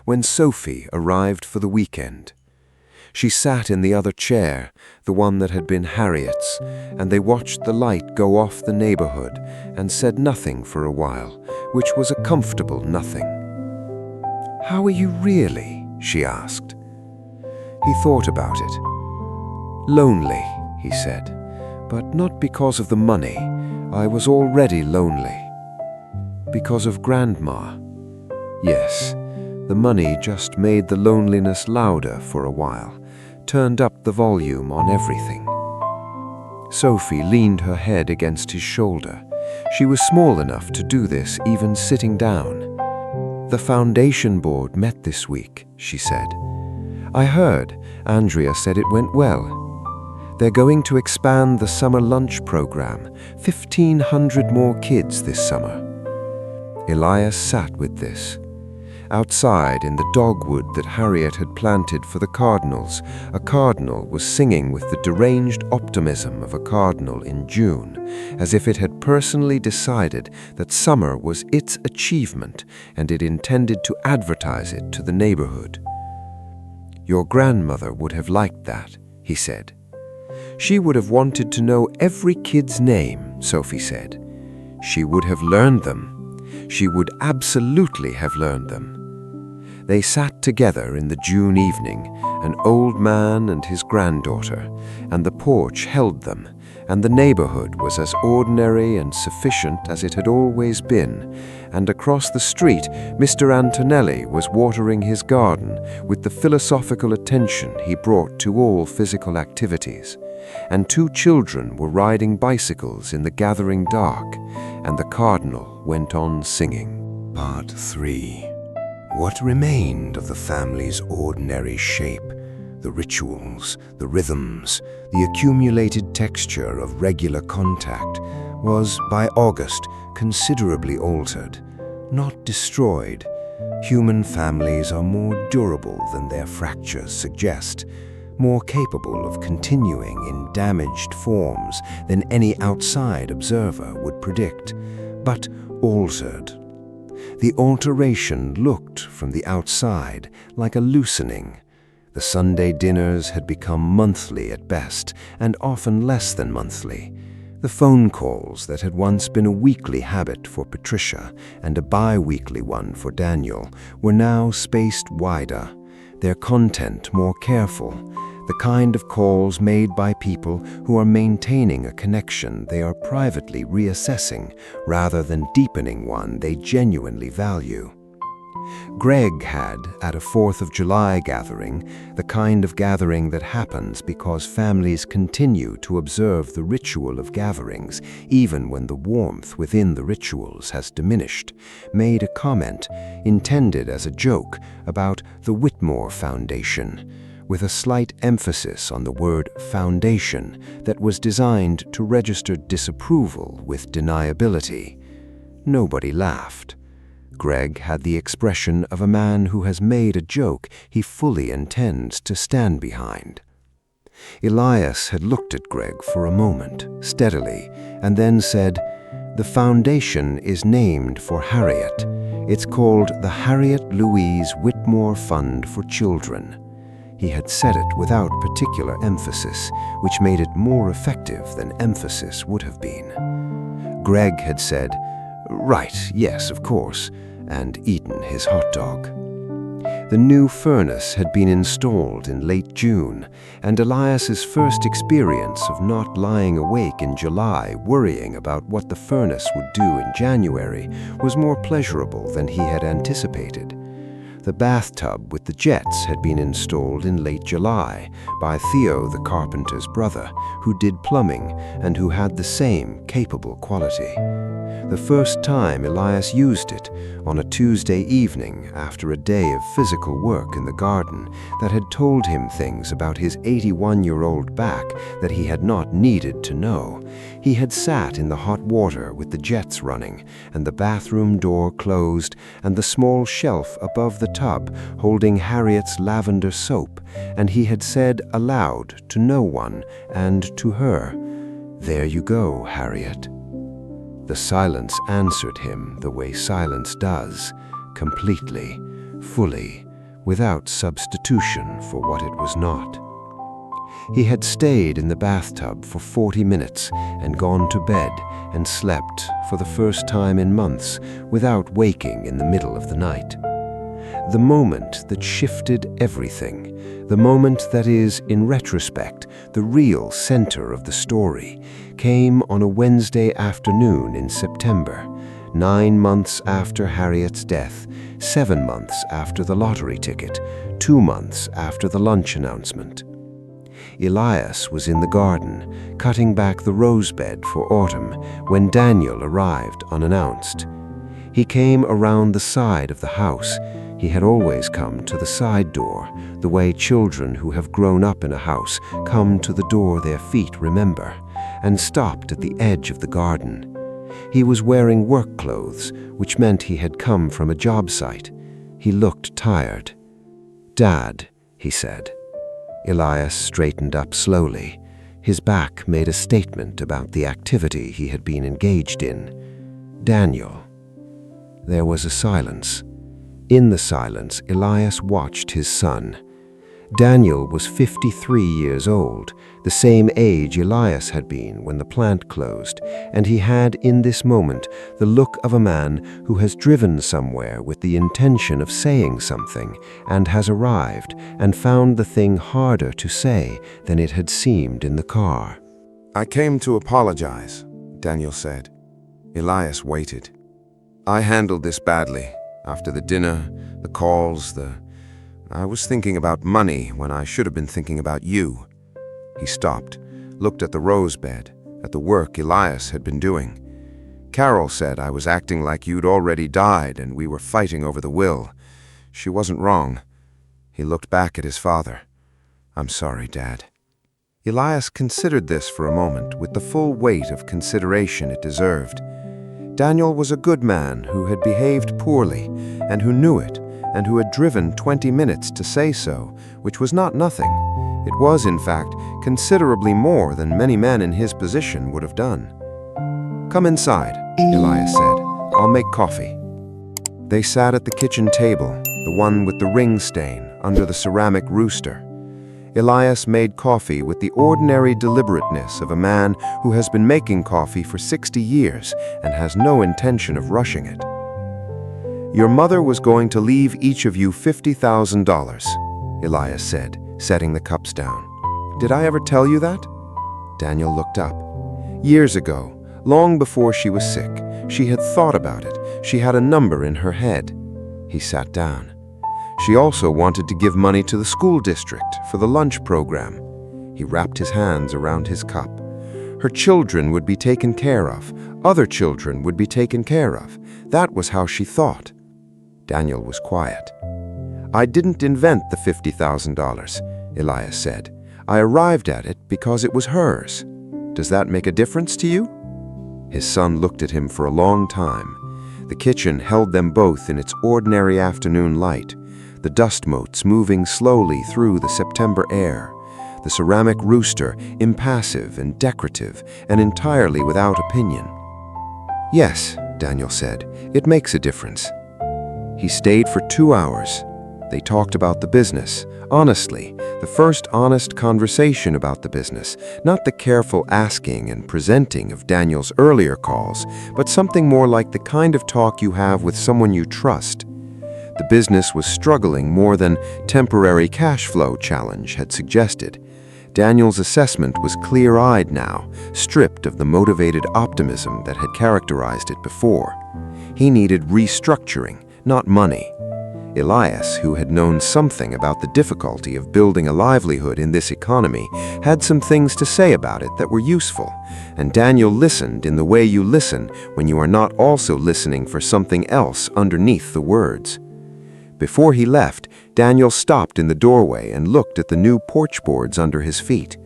when Sophie arrived for the weekend. She sat in the other chair, the one that had been Harriet's, and they watched the light go off the neighborhood and said nothing for a while, which was a comfortable nothing. "How are you really?" she asked. He thought about it. "Lonely," he said, "but not because of the money. I was already lonely. Because of Grandma. Yes, the money just made the loneliness louder for a while, turned up the volume on everything." Sophie leaned her head against his shoulder. She was small enough to do this even sitting down. "The foundation board met this week," she said. "I heard. Andrea said it went well. They're going to expand the summer lunch program, 1,500 more kids this summer." Elias sat with this. Outside, in the dogwood that Harriet had planted for the cardinals, a cardinal was singing with the deranged optimism of a cardinal in June, as if it had personally decided that summer was its achievement and it intended to advertise it to the neighborhood. "Your grandmother would have liked that," he said. "She would have wanted to know every kid's name," Sophie said. "She would have learned them. She would absolutely have learned them." They sat together in the June evening, an old man and his granddaughter, and the porch held them, and the neighborhood was as ordinary and sufficient as it had always been, and across the street Mr. Antonelli was watering his garden with the philosophical attention he brought to all physical activities, and 2 children were riding bicycles in the gathering dark, and the cardinal went on singing. Part 3. What remained of the family's ordinary shape, the rituals, the rhythms, the accumulated texture of regular contact, was, by August, considerably altered, not destroyed. Human families are more durable than their fractures suggest, more capable of continuing in damaged forms than any outside observer would predict, but altered. The alteration looked, from the outside, like a loosening. The Sunday dinners had become monthly at best, and often less than monthly. The phone calls that had once been a weekly habit for Patricia and a bi-weekly one for Daniel were now spaced wider, their content more careful, the kind of calls made by people who are maintaining a connection they are privately reassessing rather than deepening one they genuinely value. Greg had, at a 4th of July gathering, the kind of gathering that happens because families continue to observe the ritual of gatherings even when the warmth within the rituals has diminished, made a comment, intended as a joke, about the Whitmore Foundation, with a slight emphasis on the word foundation that was designed to register disapproval with deniability. Nobody laughed. Greg had the expression of a man who has made a joke he fully intends to stand behind. Elias had looked at Greg for a moment, steadily, and then said, "The foundation is named for Harriet. It's called the Harriet Louise Whitmore Fund for Children." He had said it without particular emphasis, which made it more effective than emphasis would have been. Greg had said, Right, yes, of course, and eaten his hot dog. The new furnace had been installed in late June, and Elias's first experience of not lying awake in July worrying about what the furnace would do in January was more pleasurable than he had anticipated. The bathtub with the jets had been installed in late July by Theo, the carpenter's brother, who did plumbing and who had the same capable quality. The first time Elias used it, on a Tuesday evening after a day of physical work in the garden that had told him things about his 81-year-old back that he had not needed to know, he had sat in the hot water with the jets running and the bathroom door closed and the small shelf above the tub holding Harriet's lavender soap, and he had said aloud to no one and to her, "There you go, Harriet." The silence answered him the way silence does, completely, fully, without substitution for what it was not. He had stayed in the bathtub for 40 minutes and gone to bed and slept for the first time in months without waking in the middle of the night. The moment that shifted everything, the moment that is, in retrospect, the real center of the story, came on a Wednesday afternoon in September, 9 months after Harriet's death, 7 months after the lottery ticket, 2 months after the lunch announcement. Elias was in the garden, cutting back the rose bed for autumn, when Daniel arrived unannounced. He came around the side of the house. He had always come to the side door, the way children who have grown up in a house come to the door their feet remember, and stopped at the edge of the garden. He was wearing work clothes, which meant he had come from a job site. He looked tired. "Dad," he said. Elias straightened up slowly. His back made a statement about the activity he had been engaged in. "Daniel." There was a silence. In the silence, Elias watched his son. Daniel was 53 years old, the same age Elias had been when the plant closed, and he had in this moment the look of a man who has driven somewhere with the intention of saying something and has arrived and found the thing harder to say than it had seemed in the car. "I came to apologize," Daniel said. Elias waited. "I handled this badly. After the dinner, the calls, I was thinking about money when I should have been thinking about you." He stopped, looked at the rose bed, at the work Elias had been doing. "Carol said I was acting like you'd already died and we were fighting over the will. She wasn't wrong." He looked back at his father. "I'm sorry, Dad." Elias considered this for a moment with the full weight of consideration it deserved. Daniel was a good man who had behaved poorly and who knew it, and who had driven 20 minutes to say so, which was not nothing. It was, in fact, considerably more than many men in his position would have done. "Come inside," Elias said. "I'll make coffee." They sat at the kitchen table, the one with the ring stain, under the ceramic rooster. Elias made coffee with the ordinary deliberateness of a man who has been making coffee for 60 years and has no intention of rushing it. "Your mother was going to leave each of you $50,000, Elias said, setting the cups down. "Did I ever tell you that?" Daniel looked up. "Years ago, long before she was sick, she had thought about it. She had a number in her head." He sat down. "She also wanted to give money to the school district for the lunch program." He wrapped his hands around his cup. "Her children would be taken care of. Other children would be taken care of. That was how she thought." Daniel was quiet. "I didn't invent the $50,000, Elias said. "I arrived at it because it was hers. Does that make a difference to you?" His son looked at him for a long time. The kitchen held them both in its ordinary afternoon light, the dust motes moving slowly through the September air, the ceramic rooster impassive and decorative and entirely without opinion. "Yes," Daniel said, "it makes a difference." He stayed for 2 hours. They talked about the business, honestly, the first honest conversation about the business, not the careful asking and presenting of Daniel's earlier calls, but something more like the kind of talk you have with someone you trust. The business was struggling more than temporary cash flow challenge had suggested. Daniel's assessment was clear-eyed now, stripped of the motivated optimism that had characterized it before. He needed restructuring, not money. Elias, who had known something about the difficulty of building a livelihood in this economy, had some things to say about it that were useful, and Daniel listened in the way you listen when you are not also listening for something else underneath the words. Before he left, Daniel stopped in the doorway and looked at the new porch boards under his feet.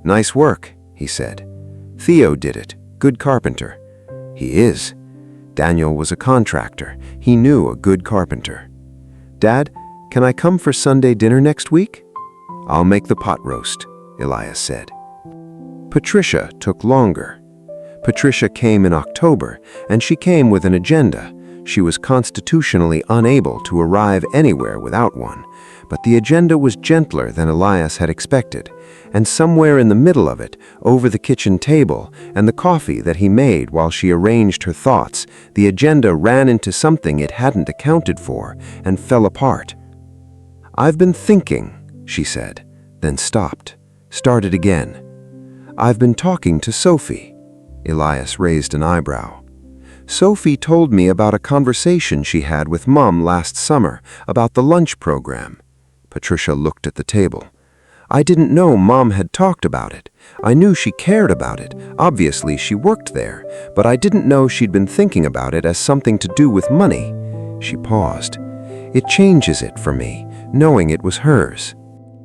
"Nice work," he said. "Theo did it. Good carpenter." "He is." Daniel was a contractor. He knew a good carpenter. "Dad, can I come for Sunday dinner next week?" "I'll make the pot roast," Elias said. Patricia took longer. Patricia came in October, and she came with an agenda. She was constitutionally unable to arrive anywhere without one, but the agenda was gentler than Elias had expected, and somewhere in the middle of it, over the kitchen table and the coffee that he made while she arranged her thoughts, the agenda ran into something it hadn't accounted for and fell apart. "I've been thinking," she said, then stopped, started again. "I've been talking to Sophie." Elias raised an eyebrow. "Sophie told me about a conversation she had with Mom last summer about the lunch program." Patricia looked at the table. "I didn't know Mom had talked about it. I knew she cared about it. Obviously, she worked there, but I didn't know she'd been thinking about it as something to do with money." She paused. "It changes it for me, knowing it was hers."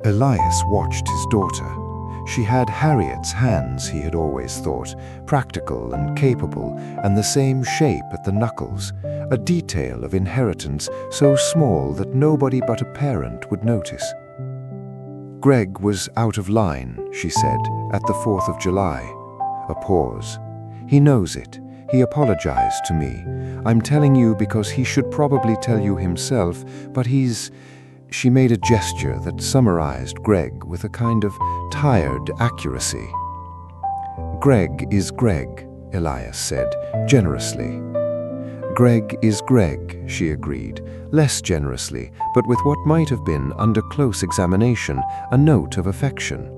Elias watched his daughter. She had Harriet's hands, he had always thought, practical and capable, and the same shape at the knuckles, a detail of inheritance so small that nobody but a parent would notice. "Greg was out of line," she said, "at the 4th of July. A pause. "He knows it. He apologized to me. I'm telling you because he should probably tell you himself, but he's—" She made a gesture that summarized Greg with a kind of tired accuracy. "Greg is Greg," Elias said, generously. "Greg is Greg," she agreed, less generously, but with what might have been, under close examination, a note of affection.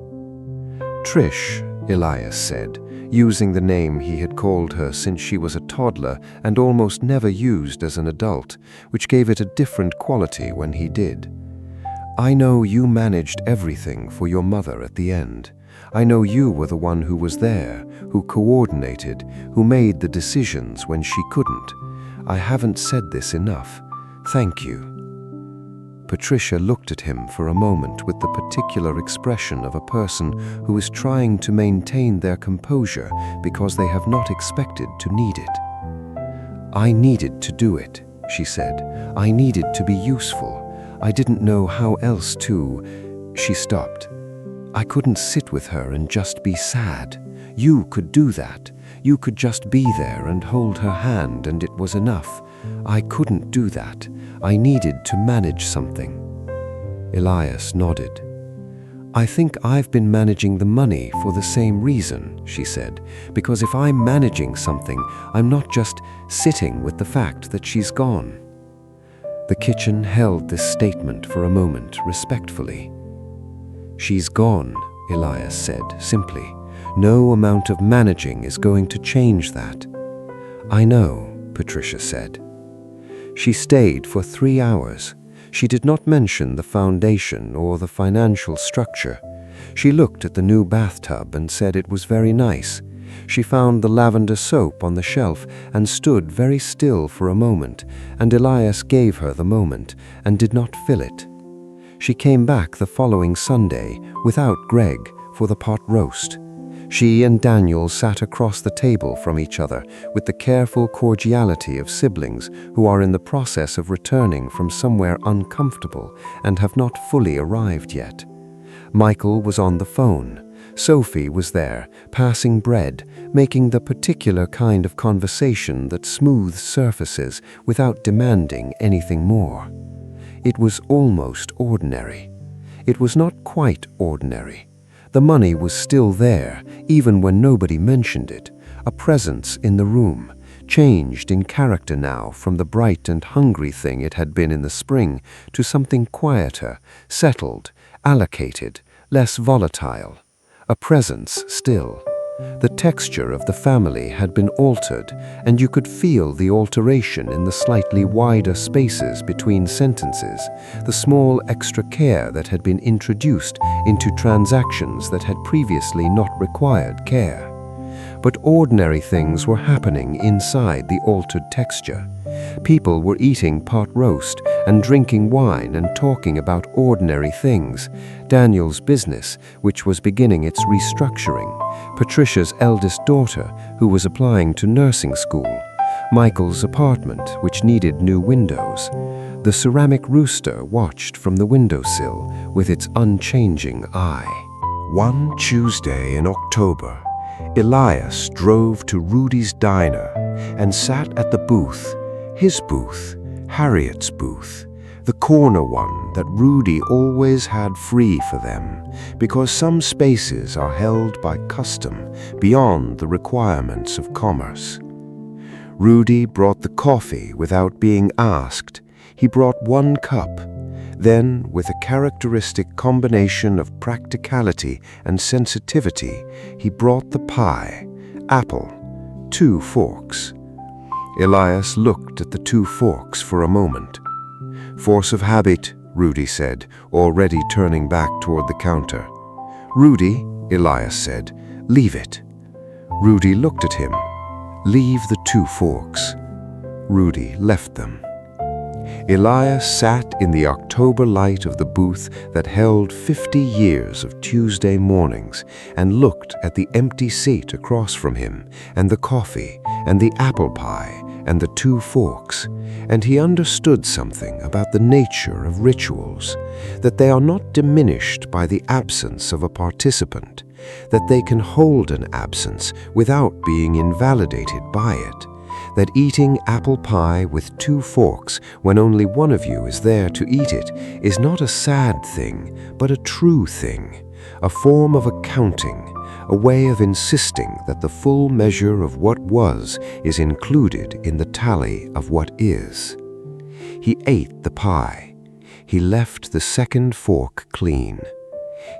"Trish," Elias said, using the name he had called her since she was a toddler and almost never used as an adult, which gave it a different quality when he did. "I know you managed everything for your mother at the end. I know you were the one who was there, who coordinated, who made the decisions when she couldn't. I haven't said this enough. Thank you." Patricia looked at him for a moment with the particular expression of a person who is trying to maintain their composure because they have not expected to need it. "I needed to do it," she said. "I needed to be useful. I didn't know how else to—" She stopped. "I couldn't sit with her and just be sad. You could do that. You could just be there and hold her hand, and it was enough. I couldn't do that. I needed to manage something." Elias nodded. "I think I've been managing the money for the same reason," she said, "because if I'm managing something, I'm not just sitting with the fact that she's gone." The kitchen held this statement for a moment respectfully. "She's gone," Elias said simply. "No amount of managing is going to change that." "I know," Patricia said. She stayed for 3 hours. She did not mention the foundation or the financial structure. She looked at the new bathtub and said it was very nice. She found the lavender soap on the shelf and stood very still for a moment, and Elias gave her the moment and did not fill it. She came back the following Sunday, without Greg, for the pot roast. She and Daniel sat across the table from each other with the careful cordiality of siblings who are in the process of returning from somewhere uncomfortable and have not fully arrived yet. Michael was on the phone. Sophie was there, passing bread, making the particular kind of conversation that smooths surfaces without demanding anything more. It was almost ordinary. It was not quite ordinary. The money was still there, even when nobody mentioned it, a presence in the room, changed in character now from the bright and hungry thing it had been in the spring to something quieter, settled, allocated, less volatile. A presence still. The texture of the family had been altered, and you could feel the alteration in the slightly wider spaces between sentences, the small extra care that had been introduced into transactions that had previously not required care. But ordinary things were happening inside the altered texture. People were eating pot roast and drinking wine and talking about ordinary things. Daniel's business, which was beginning its restructuring. Patricia's eldest daughter, who was applying to nursing school. Michael's apartment, which needed new windows. The ceramic rooster watched from the windowsill with its unchanging eye. One Tuesday in October, Elias drove to Rudy's diner and sat at the booth, his booth, Harriet's booth, the corner one that Rudy always had free for them, because some spaces are held by custom beyond the requirements of commerce. Rudy brought the coffee without being asked. He brought one cup. Then, with a characteristic combination of practicality and sensitivity, he brought the pie, apple, 2 forks. Elias looked at the 2 forks for a moment. "Force of habit," Rudy said, already turning back toward the counter. "Rudy," Elias said, "leave it." Rudy looked at him. "Leave the 2 forks." Rudy left them. Elias sat in the October light of the booth that held 50 years of Tuesday mornings and looked at the empty seat across from him and the coffee and the apple pie and the 2 forks, and he understood something about the nature of rituals, that they are not diminished by the absence of a participant, that they can hold an absence without being invalidated by it, that eating apple pie with 2 forks when only one of you is there to eat it is not a sad thing, but a true thing, a form of accounting, a way of insisting that the full measure of what was is included in the tally of what is. He ate the pie. He left the 2nd fork clean.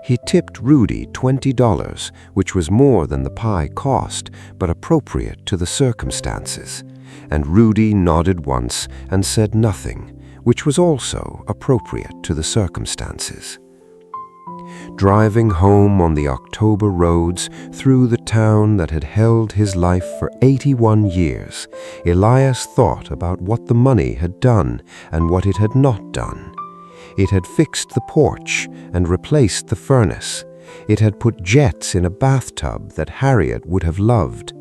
He tipped Rudy $20, which was more than the pie cost, but appropriate to the circumstances, and Rudy nodded once and said nothing, which was also appropriate to the circumstances. Driving home on the October roads through the town that had held his life for 81 years, Elias thought about what the money had done and what it had not done. It had fixed the porch and replaced the furnace. It had put jets in a bathtub that Harriet would have loved.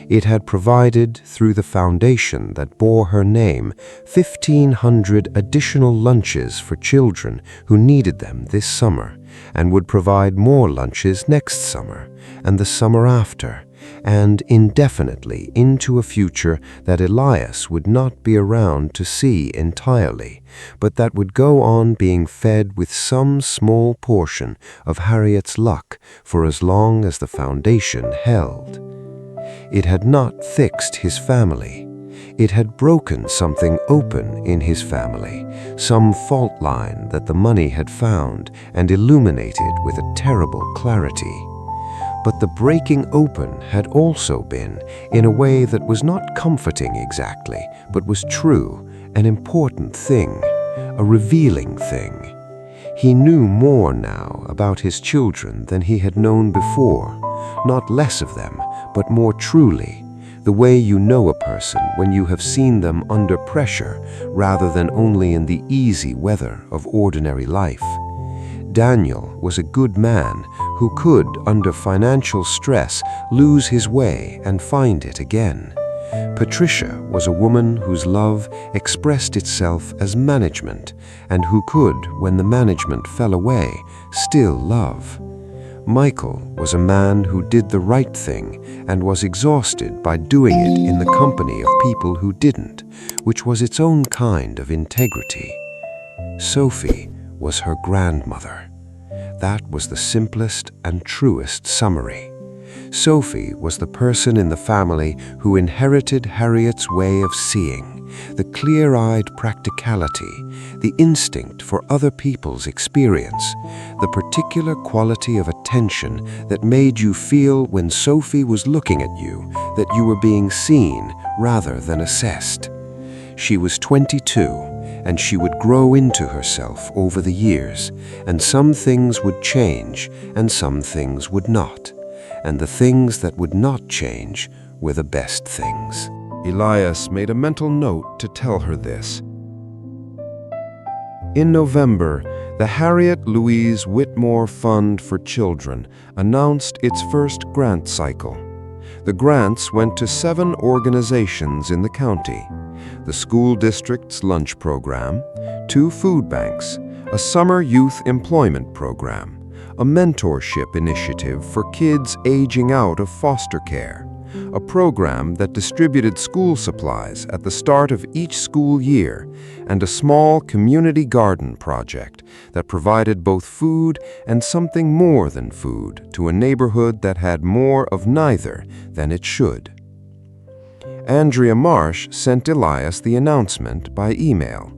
It had provided, through the foundation that bore her name, 1,500 additional lunches for children who needed them this summer, and would provide more lunches next summer, and the summer after, and indefinitely into a future that Elias would not be around to see entirely, but that would go on being fed with some small portion of Harriet's luck for as long as the foundation held. It had not fixed his family. It had broken something open in his family, some fault line that the money had found and illuminated with a terrible clarity. But the breaking open had also been, in a way that was not comforting exactly, but was true, an important thing, a revealing thing. He knew more now about his children than he had known before, not less of them, but more truly, the way you know a person when you have seen them under pressure rather than only in the easy weather of ordinary life. Daniel was a good man who could, under financial stress, lose his way and find it again. Patricia was a woman whose love expressed itself as management and who could, when the management fell away, still love. Michael was a man who did the right thing and was exhausted by doing it in the company of people who didn't, which was its own kind of integrity. Sophie was her grandmother. That was the simplest and truest summary. Sophie was the person in the family who inherited Harriet's way of seeing, the clear-eyed practicality, the instinct for other people's experience, the particular quality of attention that made you feel when Sophie was looking at you that you were being seen rather than assessed. She was 22, and she would grow into herself over the years, and some things would change and some things would not. And the things that would not change were the best things. Elias made a mental note to tell her this. In November, the Harriet Louise Whitmore Fund for Children announced its first grant cycle. The grants went to 7 organizations in the county: the school district's lunch program, 2 food banks, a summer youth employment program, a mentorship initiative for kids aging out of foster care, a program that distributed school supplies at the start of each school year, and a small community garden project that provided both food and something more than food to a neighborhood that had more of neither than it should. Andrea Marsh sent Elias the announcement by email.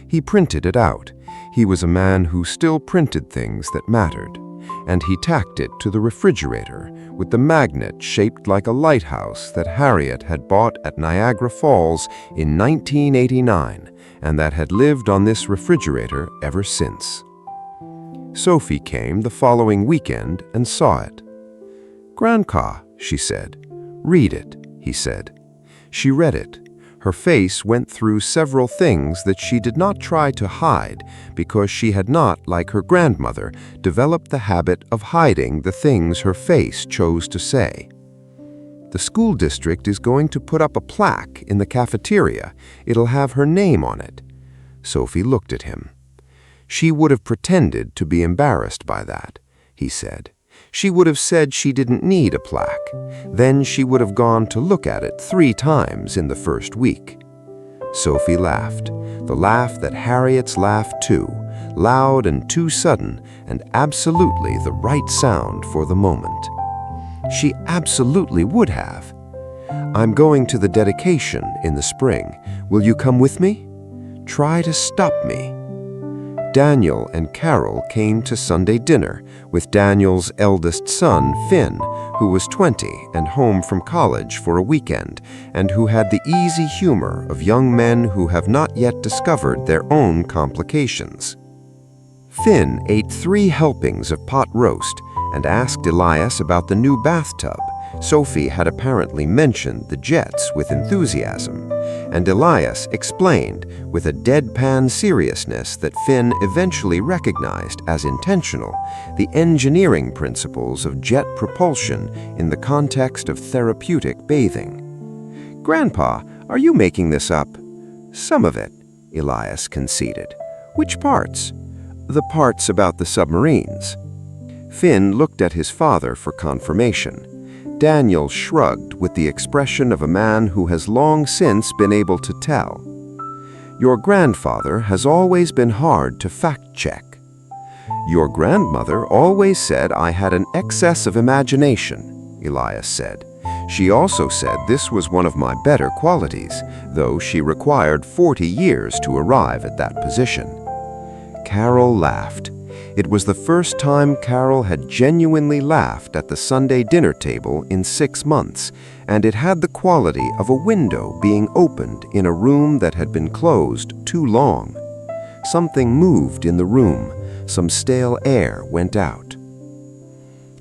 He printed it out. He was a man who still printed things that mattered, and he tacked it to the refrigerator with the magnet shaped like a lighthouse that Harriet had bought at Niagara Falls in 1989 and that had lived on this refrigerator ever since. Sophie came the following weekend and saw it. "Grandpa," she said. "Read it," he said. She read it. Her face went through several things that she did not try to hide because she had not, like her grandmother, developed the habit of hiding the things her face chose to say. "The school district is going to put up a plaque in the cafeteria. It'll have her name on it." Sophie looked at him. "She would have pretended to be embarrassed by that," he said. "She would have said she didn't need a plaque. Then she would have gone to look at it 3 times in the first week." Sophie laughed, the laugh that Harriet's laughed too, loud and too sudden, and absolutely the right sound for the moment. She absolutely would have. "I'm going to the dedication in the spring. Will you come with me? Try to stop me." Daniel and Carol came to Sunday dinner with Daniel's eldest son, Finn, who was 20 and home from college for a weekend, and who had the easy humor of young men who have not yet discovered their own complications. Finn ate 3 helpings of pot roast and asked Elias about the new bathtub. Sophie had apparently mentioned the jets with enthusiasm, and Elias explained with a deadpan seriousness that Finn eventually recognized as intentional the engineering principles of jet propulsion in the context of therapeutic bathing. "Grandpa, are you making this up?" "Some of it," Elias conceded. "Which parts?" "The parts about the submarines." Finn looked at his father for confirmation. Daniel shrugged with the expression of a man who has long since been able to tell. "Your grandfather has always been hard to fact-check." "Your grandmother always said I had an excess of imagination," Elias said. "She also said this was one of my better qualities, though she required 40 years to arrive at that position." Carol laughed. It was the first time Carol had genuinely laughed at the Sunday dinner table in 6 months, and it had the quality of a window being opened in a room that had been closed too long. Something moved in the room. Some stale air went out.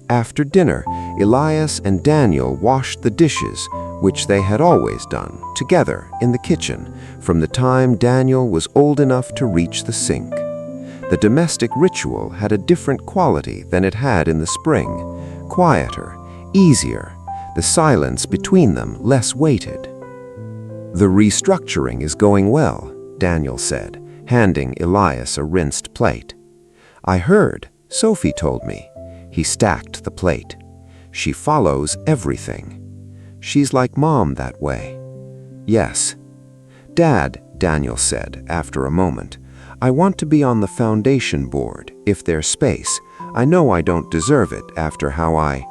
After dinner, Elias and Daniel washed the dishes, which they had always done, together in the kitchen, from the time Daniel was old enough to reach the sink. The domestic ritual had a different quality than it had in the spring, quieter, easier, the silence between them less weighted. "The restructuring is going well," Daniel said, handing Elias a rinsed plate. "I heard, Sophie told me." He stacked the plate. "She follows everything. She's like Mom that way." "Yes." "Dad," Daniel said after a moment, I want to be on the foundation board, if there's space. I know I don't deserve it after how I—"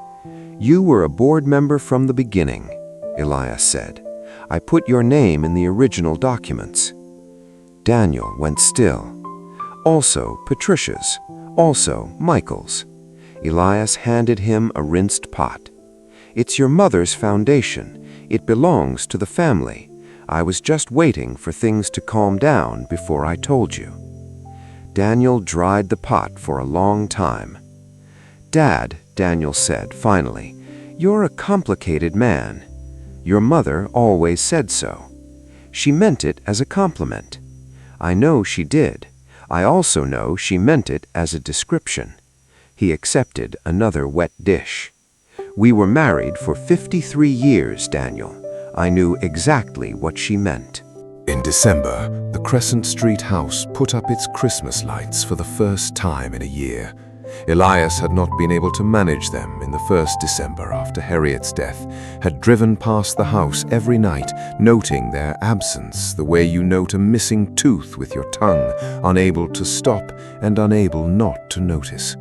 "You were a board member from the beginning," Elias said. "I put your name in the original documents." Daniel went still. "Also Patricia's. Also Michael's." Elias handed him a rinsed pot. "It's your mother's foundation. It belongs to the family. I was just waiting for things to calm down before I told you." Daniel dried the pot for a long time. "Dad," Daniel said finally, "you're a complicated man. Your mother always said so. She meant it as a compliment. I know she did. I also know she meant it as a description." He accepted another wet dish. "We were married for 53 years, Daniel. I knew exactly what she meant." In December, the Crescent Street house put up its Christmas lights for the first time in a year. Elias had not been able to manage them in the first December after Harriet's death, had driven past the house every night, noting their absence the way you note a missing tooth with your tongue, unable to stop and unable not to notice.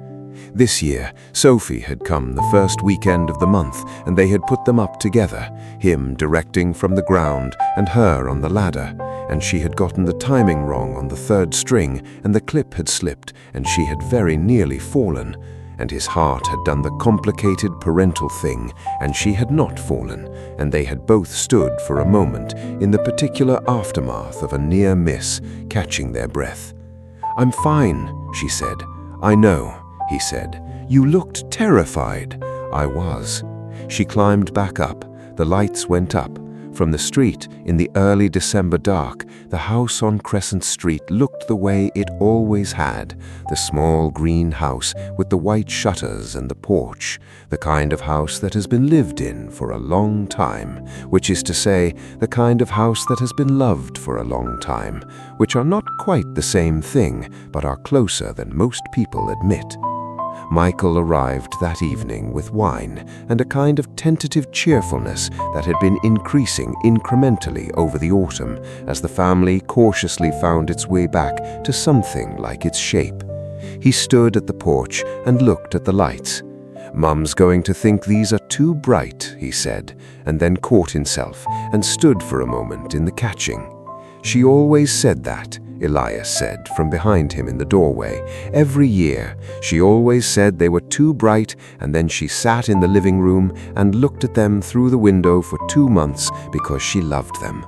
This year, Sophie had come the first weekend of the month, and they had put them up together, him directing from the ground and her on the ladder, and she had gotten the timing wrong on the third string, and the clip had slipped, and she had very nearly fallen, and his heart had done the complicated parental thing, and she had not fallen, and they had both stood for a moment in the particular aftermath of a near miss, catching their breath. "I'm fine," she said. "I know," he said. "You looked terrified." "I was." She climbed back up. The lights went up. From the street, in the early December dark, the house on Crescent Street looked the way it always had, the small green house with the white shutters and the porch, the kind of house that has been lived in for a long time, which is to say, the kind of house that has been loved for a long time, which are not quite the same thing, but are closer than most people admit. Michael arrived that evening with wine and a kind of tentative cheerfulness that had been increasing incrementally over the autumn as the family cautiously found its way back to something like its shape. He stood at the porch and looked at the lights. "Mum's going to think these are too bright," he said, and then caught himself and stood for a moment in the catching. "She always said that," Elias said from behind him in the doorway. "Every year, she always said they were too bright, and then she sat in the living room and looked at them through the window for 2 months because she loved them."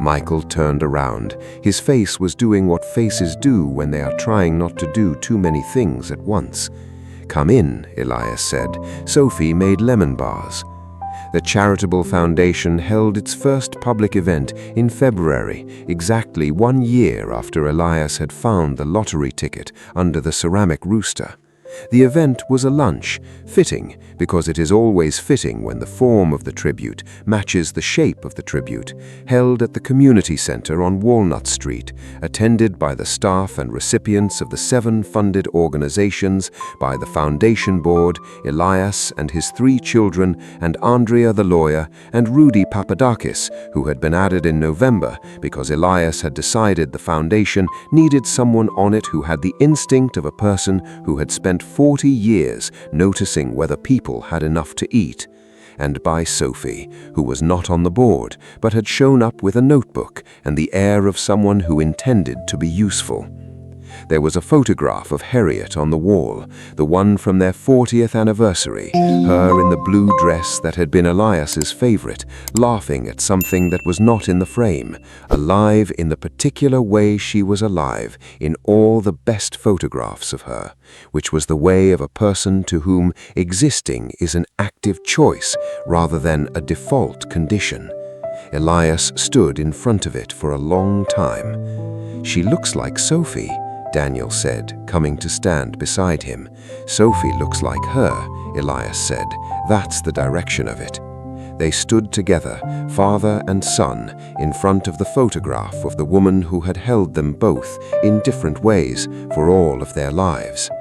Michael turned around. His face was doing what faces do when they are trying not to do too many things at once. "Come in," Elias said. "Sophie made lemon bars." The charitable foundation held its first public event in February, exactly 1 year after Elias had found the lottery ticket under the ceramic rooster. The event was a lunch, fitting because it is always fitting when the form of the tribute matches the shape of the tribute, held at the community center on Walnut Street, attended by the staff and recipients of the 7 funded organizations, by the foundation board, Elias and his 3 children, and Andrea the lawyer, and Rudy Papadakis, who had been added in November because Elias had decided the foundation needed someone on it who had the instinct of a person who had spent 40 years noticing whether people had enough to eat, and by Sophie, who was not on the board, but had shown up with a notebook and the air of someone who intended to be useful. There was a photograph of Harriet on the wall, the one from their 40th anniversary, her in the blue dress that had been Elias's favorite, laughing at something that was not in the frame, alive in the particular way she was alive in all the best photographs of her, which was the way of a person to whom existing is an active choice rather than a default condition. Elias stood in front of it for a long time. "She looks like Sophie," Daniel said, coming to stand beside him. "Sophie looks like her," Elias said. "That's the direction of it." They stood together, father and son, in front of the photograph of the woman who had held them both in different ways for all of their lives.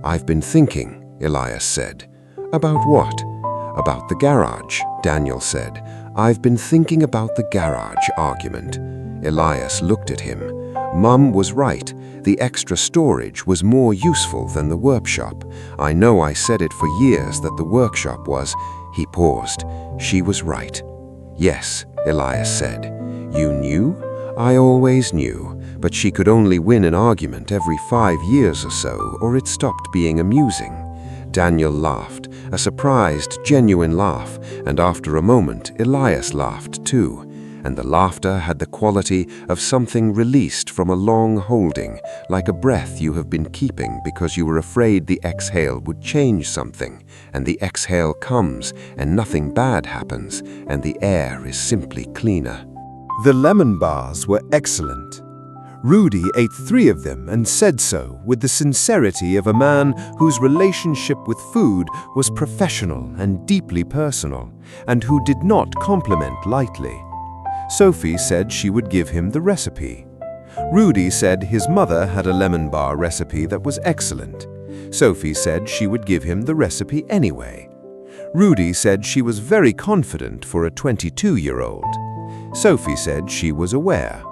"I've been thinking," Elias said. "About what?" "About the garage," Daniel said. "I've been thinking about the garage argument." Elias looked at him. Mum was right. The extra storage was more useful than the workshop. I know I said it for years that the workshop was—" He paused. "She was right." "Yes," Elias said. "You knew?" "I always knew, but she could only win an argument every 5 years or so, or it stopped being amusing." Daniel laughed, a surprised, genuine laugh, and after a moment Elias laughed too. And the laughter had the quality of something released from a long holding, like a breath you have been keeping because you were afraid the exhale would change something, and the exhale comes and nothing bad happens, and the air is simply cleaner. The lemon bars were excellent. Rudy ate 3 of them and said so with the sincerity of a man whose relationship with food was professional and deeply personal, and who did not compliment lightly. Sophie said she would give him the recipe. Rudy said his mother had a lemon bar recipe that was excellent. Sophie said she would give him the recipe anyway. Rudy said she was very confident for a 22-year-old. Sophie said she was aware.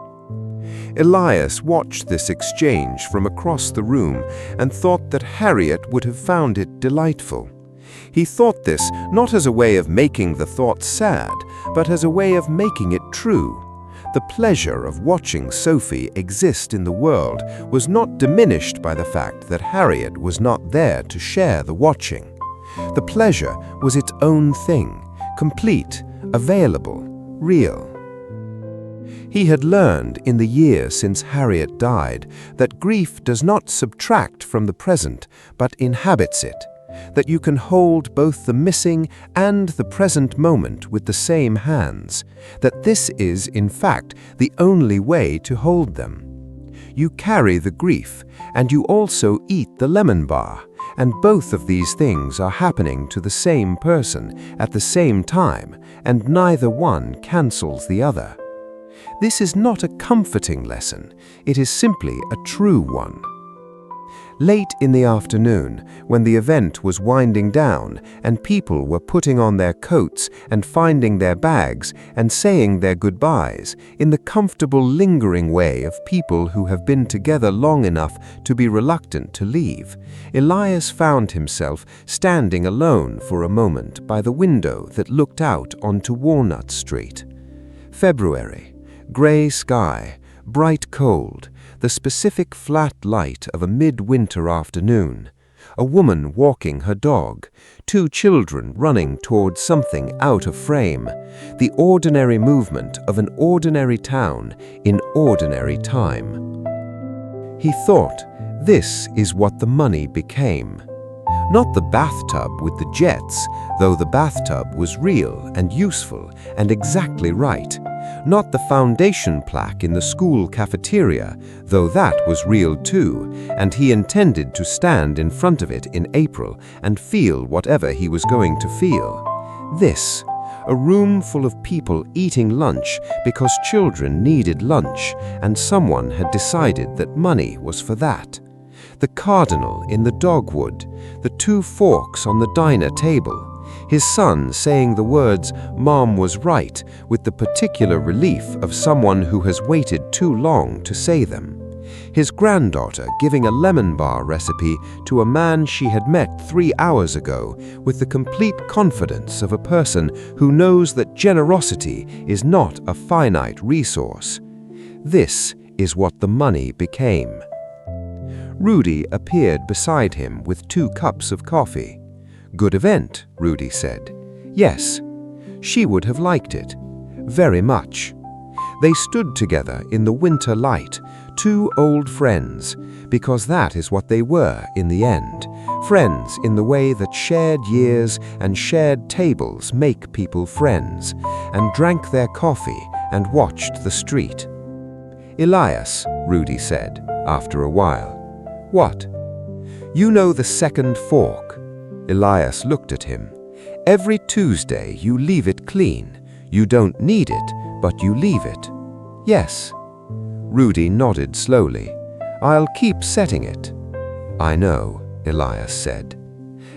Elias watched this exchange from across the room and thought that Harriet would have found it delightful. He thought this not as a way of making the thought sad, but as a way of making it true. The pleasure of watching Sophie exist in the world was not diminished by the fact that Harriet was not there to share the watching. The pleasure was its own thing, complete, available, real. He had learned in the years since Harriet died that grief does not subtract from the present, but inhabits it. That you can hold both the missing and the present moment with the same hands, that this is, in fact, the only way to hold them. You carry the grief, and you also eat the lemon bar, and both of these things are happening to the same person at the same time, and neither one cancels the other. This is not a comforting lesson, it is simply a true one. Late in the afternoon, when the event was winding down and people were putting on their coats and finding their bags and saying their goodbyes in the comfortable lingering way of people who have been together long enough to be reluctant to leave, Elias found himself standing alone for a moment by the window that looked out onto Walnut Street. February, grey sky, bright cold, the specific flat light of a midwinter afternoon, a woman walking her dog, 2 children running towards something out of frame, the ordinary movement of an ordinary town in ordinary time. He thought, this is what the money became. Not the bathtub with the jets, though the bathtub was real and useful and exactly right. Not the foundation plaque in the school cafeteria, though that was real too, and he intended to stand in front of it in April and feel whatever he was going to feel. This, a room full of people eating lunch because children needed lunch and someone had decided that money was for that. The cardinal in the dogwood, the 2 forks on the diner table, his son saying the words, "Mom was right," with the particular relief of someone who has waited too long to say them. His granddaughter giving a lemon bar recipe to a man she had met 3 hours ago with the complete confidence of a person who knows that generosity is not a finite resource. This is what the money became. Rudy appeared beside him with 2 cups of coffee. "Good event," Rudy said. Yes, she would have liked it. Very much. They stood together in the winter light, 2 old friends, because that is what they were in the end. Friends in the way that shared years and shared tables make people friends, and drank their coffee and watched the street. "Elias," Rudy said, after a while. "What?" "You know the second fork." Elias looked at him. "Every Tuesday you leave it clean. You don't need it, but you leave it." "Yes." Rudy nodded slowly. "I'll keep setting it." "I know," Elias said.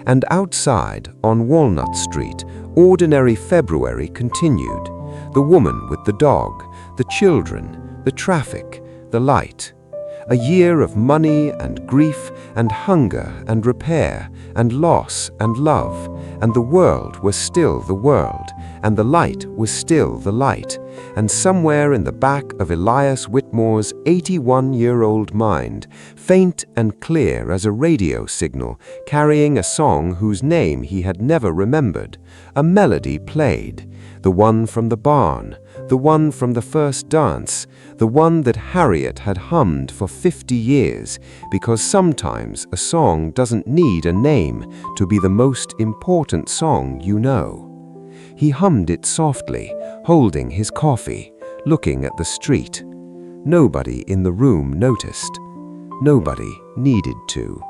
And outside, on Walnut Street, ordinary February continued. The woman with the dog, the children, the traffic, the light. a year of money and grief and hunger and repair and loss and love, and the world was still the world, and the light was still the light, and somewhere in the back of Elias Whitmore's 81-year-old mind, faint and clear as a radio signal carrying a song whose name he had never remembered, a melody played, the one from the barn, the one from the first dance, the one that Harriet had hummed for 50 years, because sometimes a song doesn't need a name to be the most important song you know. He hummed it softly, holding his coffee, looking at the street. Nobody in the room noticed. Nobody needed to.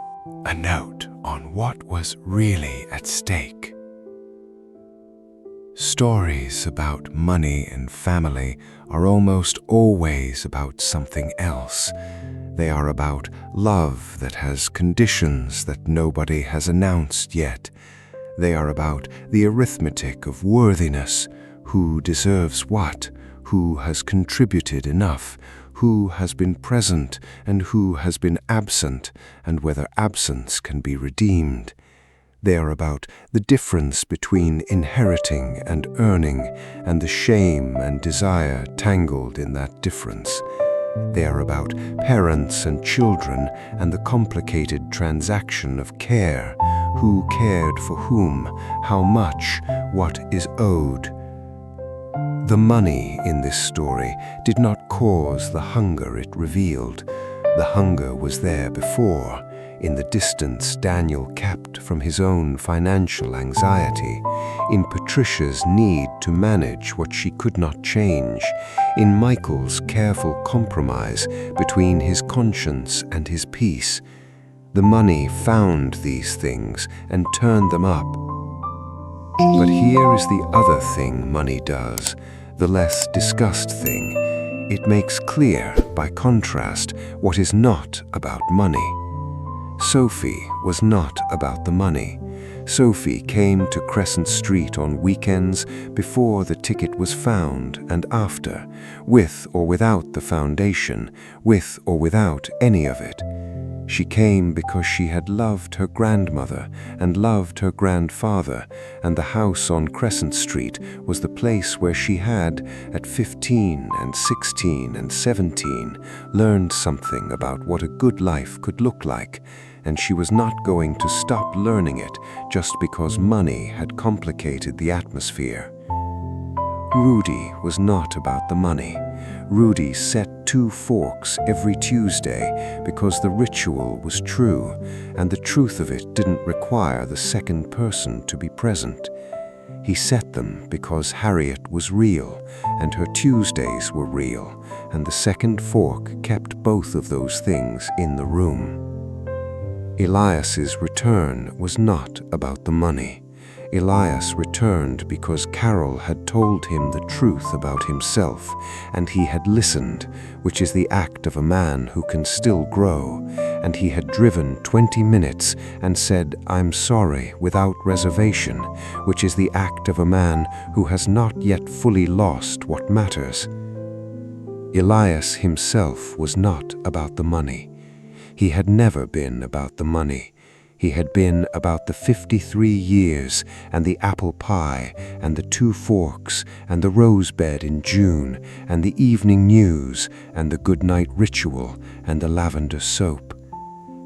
A note on what was really at stake. Stories about money and family are almost always about something else. They are about love that has conditions that nobody has announced yet. They are about the arithmetic of worthiness, who deserves what, who has contributed enough, who has been present and who has been absent, and whether absence can be redeemed. They are about the difference between inheriting and earning, and the shame and desire tangled in that difference. They are about parents and children and the complicated transaction of care, who cared for whom, how much, what is owed. The money in this story did not cause the hunger it revealed. The hunger was there before, in the distance Daniel kept from his own financial anxiety, in Patricia's need to manage what she could not change, in Michael's careful compromise between his conscience and his peace. The money found these things and turned them up. But here is the other thing money does, the less discussed thing. It makes clear, by contrast, what is not about money. Sophie was not about the money. Sophie came to Crescent Street on weekends before the ticket was found and after, with or without the foundation, with or without any of it. She came because she had loved her grandmother and loved her grandfather, and the house on Crescent Street was the place where she had, at 15 and 16 and 17, learned something about what a good life could look like, and she was not going to stop learning it just because money had complicated the atmosphere. Rudy was not about the money. Rudy set 2 forks every Tuesday because the ritual was true, and the truth of it didn't require the second person to be present. He set them because Harriet was real, and her Tuesdays were real, and the second fork kept both of those things in the room. Elias's return was not about the money. Elias returned because Carol had told him the truth about himself, and he had listened, which is the act of a man who can still grow, and he had driven 20 minutes and said, "I'm sorry," without reservation, which is the act of a man who has not yet fully lost what matters. Elias himself was not about the money. He had never been about the money. He had been about the 53 years, and the apple pie, and the 2 forks, and the rose bed in June, and the evening news, and the goodnight ritual, and the lavender soap.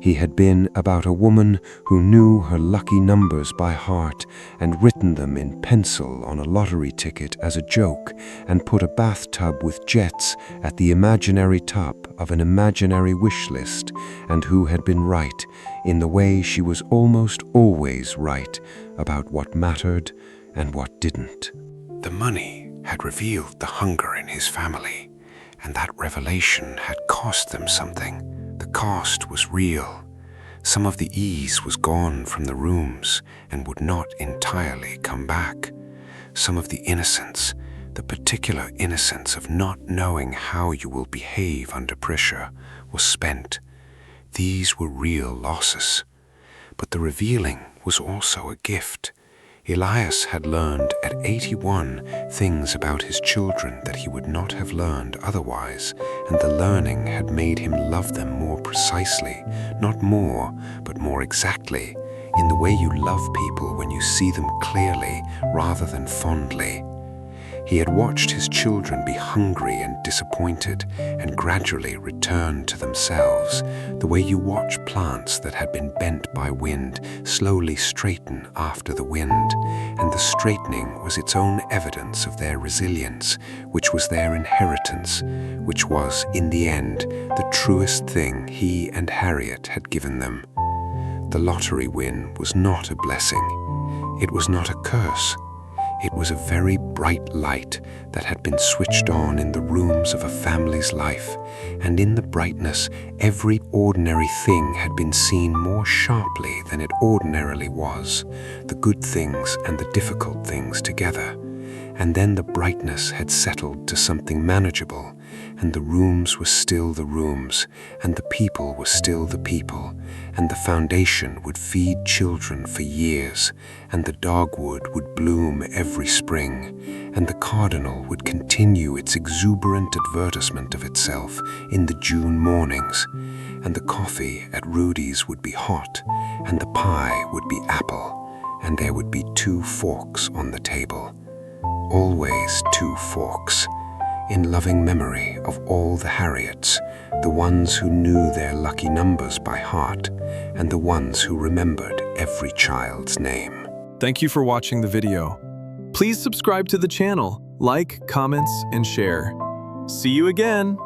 He had been about a woman who knew her lucky numbers by heart and written them in pencil on a lottery ticket as a joke, and put a bathtub with jets at the imaginary top of an imaginary wish list, and who had been right, in the way she was almost always right, about what mattered and what didn't. The money had revealed the hunger in his family, and that revelation had cost them something. The cost was real. Some of the ease was gone from the rooms and would not entirely come back. Some of the innocence, the particular innocence of not knowing how you will behave under pressure, was spent. These were real losses. But the revealing was also a gift. Elias had learned at 81 things about his children that he would not have learned otherwise, and the learning had made him love them more precisely, not more, but more exactly, in the way you love people when you see them clearly rather than fondly. He had watched his children be hungry and disappointed and gradually return to themselves, the way you watch plants that had been bent by wind slowly straighten after the wind, and the straightening was its own evidence of their resilience, which was their inheritance, which was, in the end, the truest thing he and Harriet had given them. The lottery win was not a blessing. It was not a curse. It was a very bright light that had been switched on in the rooms of a family's life, and in the brightness every ordinary thing had been seen more sharply than it ordinarily was, the good things and the difficult things together. And then the brightness had settled to something manageable, and the rooms were still the rooms, and the people were still the people, and the foundation would feed children for years, and the dogwood would bloom every spring, and the cardinal would continue its exuberant advertisement of itself in the June mornings, and the coffee at Rudy's would be hot, and the pie would be apple, and there would be 2 forks on the table. Always 2 forks, in loving memory of all the Harriets, the ones who knew their lucky numbers by heart, and the ones who remembered every child's name. Thank you for watching the video. Please subscribe to the channel, like, comments, and share. See you again!